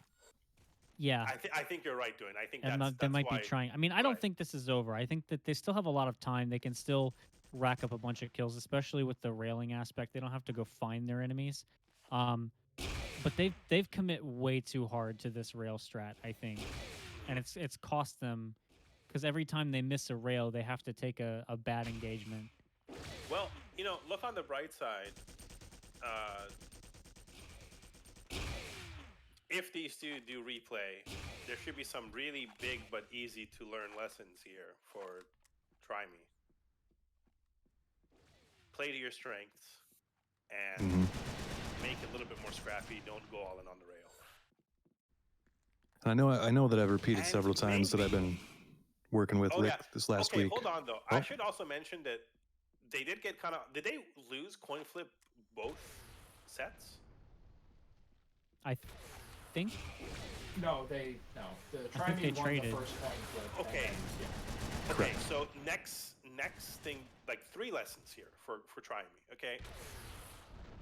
Yeah. I think you're right, Dwayne. I think And that's they might why, be trying. I mean, I don't right. think this is over. I think that they still have a lot of time. They can still rack up a bunch of kills, especially with the railing aspect. They don't have to go find their enemies. But they've commit way too hard to this rail strat, I think, and it's cost them because every time they miss a rail, they have to take a bad engagement. Well, you know, look on the bright side. If these two do replay, there should be some really big but easy to learn lessons here for tryme. Play to your strengths and make it a little bit more scrappy. Don't go all in on the rail. I know that I've repeated And several times that I've been working with Rick this last week. Hold on though. I should also mention that they did get did they lose coin flip both sets? No, I think the they tryme won traded. the first coin flip. Okay. And then, yeah. Okay, so next thing, like 3 lessons here for trying me. Okay,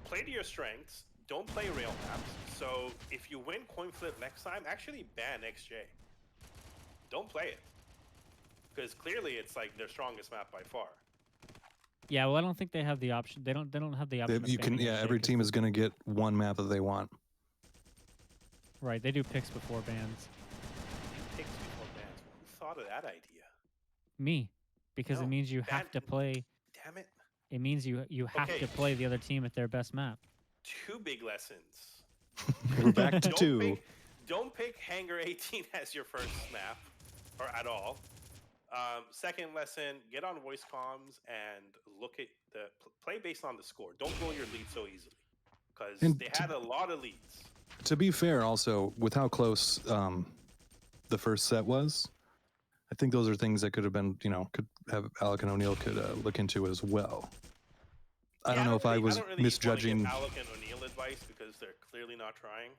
play to your strengths. Don't play rail maps. So if you win coin flip next time, actually ban XJ. Don't play it because clearly it's like their strongest map by far. Yeah, well, I don't think they have the option. They don't have the option. You can, yeah. Every team is going to get one map that they want. Right, they do picks before bans. Picks before bans. Who thought of that idea? Me, because No, it means you have to play. Damn it! It means you have to play the other team at their best map. 2 big lessons. We're back to 2. Don't pick Hangar 18 as your first map, or at all. Second lesson: get on voice comms and look at play based on the score. Don't blow your lead so easily, because they had a lot of leads. To be fair, also with how close the first set was, I think those are things that could have been, could have Alec and O'Neill could look into as well. I don't know if I was misjudging Alec and O'Neill advice because they're clearly not trying.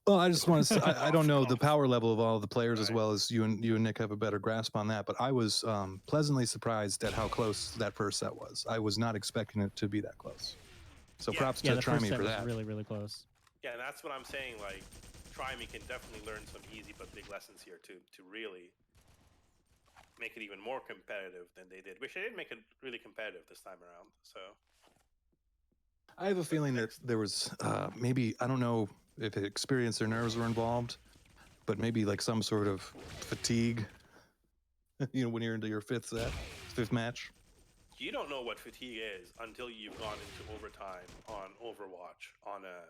Well, I just want to say, I don't know the power level of all of the players as well as you and Nick have a better grasp on that, but I was pleasantly surprised at how close that first set was. I was not expecting it to be that close. So props to tryme for that. Really, really close. Yeah, and that's what I'm saying. Like, tryme can definitely learn some easy but big lessons here to really make it even more competitive than they did. Which they didn't make it really competitive this time around. So I have a feeling that there was maybe, I don't know if experience or nerves were involved, but maybe like some sort of fatigue, when you're into your fifth match. You don't know what fatigue is until you've gone into overtime on Overwatch on a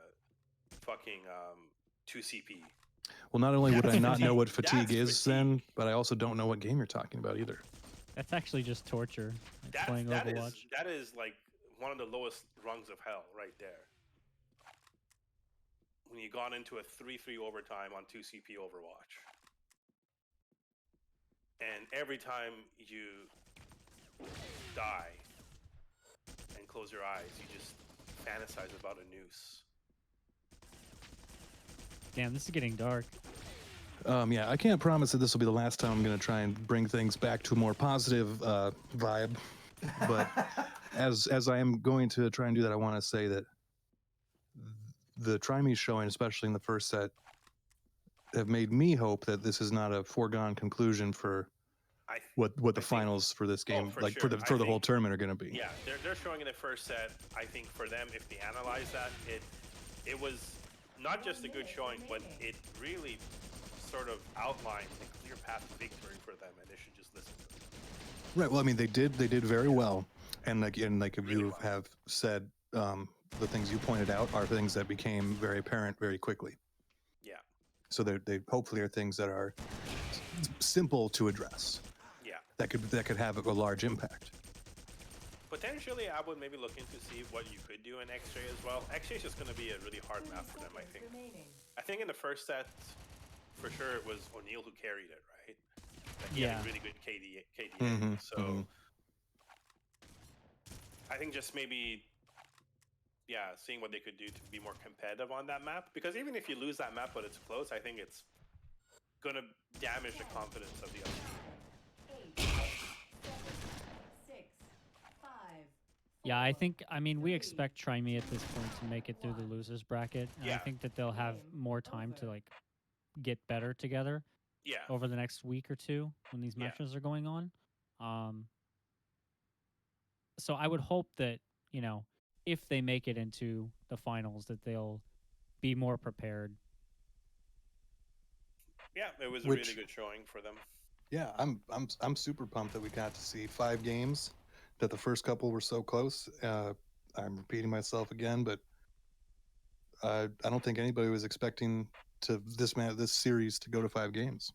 fucking 2CP. Well, not only would I not know what fatigue is then, but I also don't know what game you're talking about either. That's actually just torture, playing Overwatch. That is like one of the lowest rungs of hell right there. When you got into a 3-3 overtime on 2CP Overwatch. And every time you die and close your eyes, you just fantasize about a noose. Damn, this is getting dark. Yeah, I can't promise that this will be the last time I'm going to try and bring things back to a more positive vibe. But as I am going to try and do that, I want to say that the tryme showing, especially in the first set, have made me hope that this is not a foregone conclusion for what the finals for this game, for the whole tournament, are going to be. Yeah, they're showing in the first set. I think for them, if they analyze that, it was not just a good showing, but it really sort of outlined a clear path to victory for them, and they should just listen to it. Right. Well, I mean, they did very well, and like if you have said, the things you pointed out are things that became very apparent very quickly. Yeah. So they hopefully are things that are simple to address. Yeah. That could have a large impact. Potentially, I would maybe look into see what you could do in XJ as well. XJ is just going to be a really hard map for them, I think. I think in the first set, for sure, it was O'Neill who carried it, right? Like, he had a really good KDA. So I think just maybe, seeing what they could do to be more competitive on that map. Because even if you lose that map but it's close, I think it's going to damage the confidence of the other team. 8, 7, 6, 5. Yeah, I mean, we expect tryme at this point to make it through the losers bracket, and I think that they'll have more time to get better together Yeah. over the next week or two when these Yeah. matches are going on. So I would hope that, you know, if they make it into the finals, that they'll be more prepared. Yeah, it was a Which- really good showing for them. Yeah, I'm super pumped that we got to see 5 games. That the first couple were so close. I'm repeating myself again, but I don't think anybody was expecting this series to go to 5 games.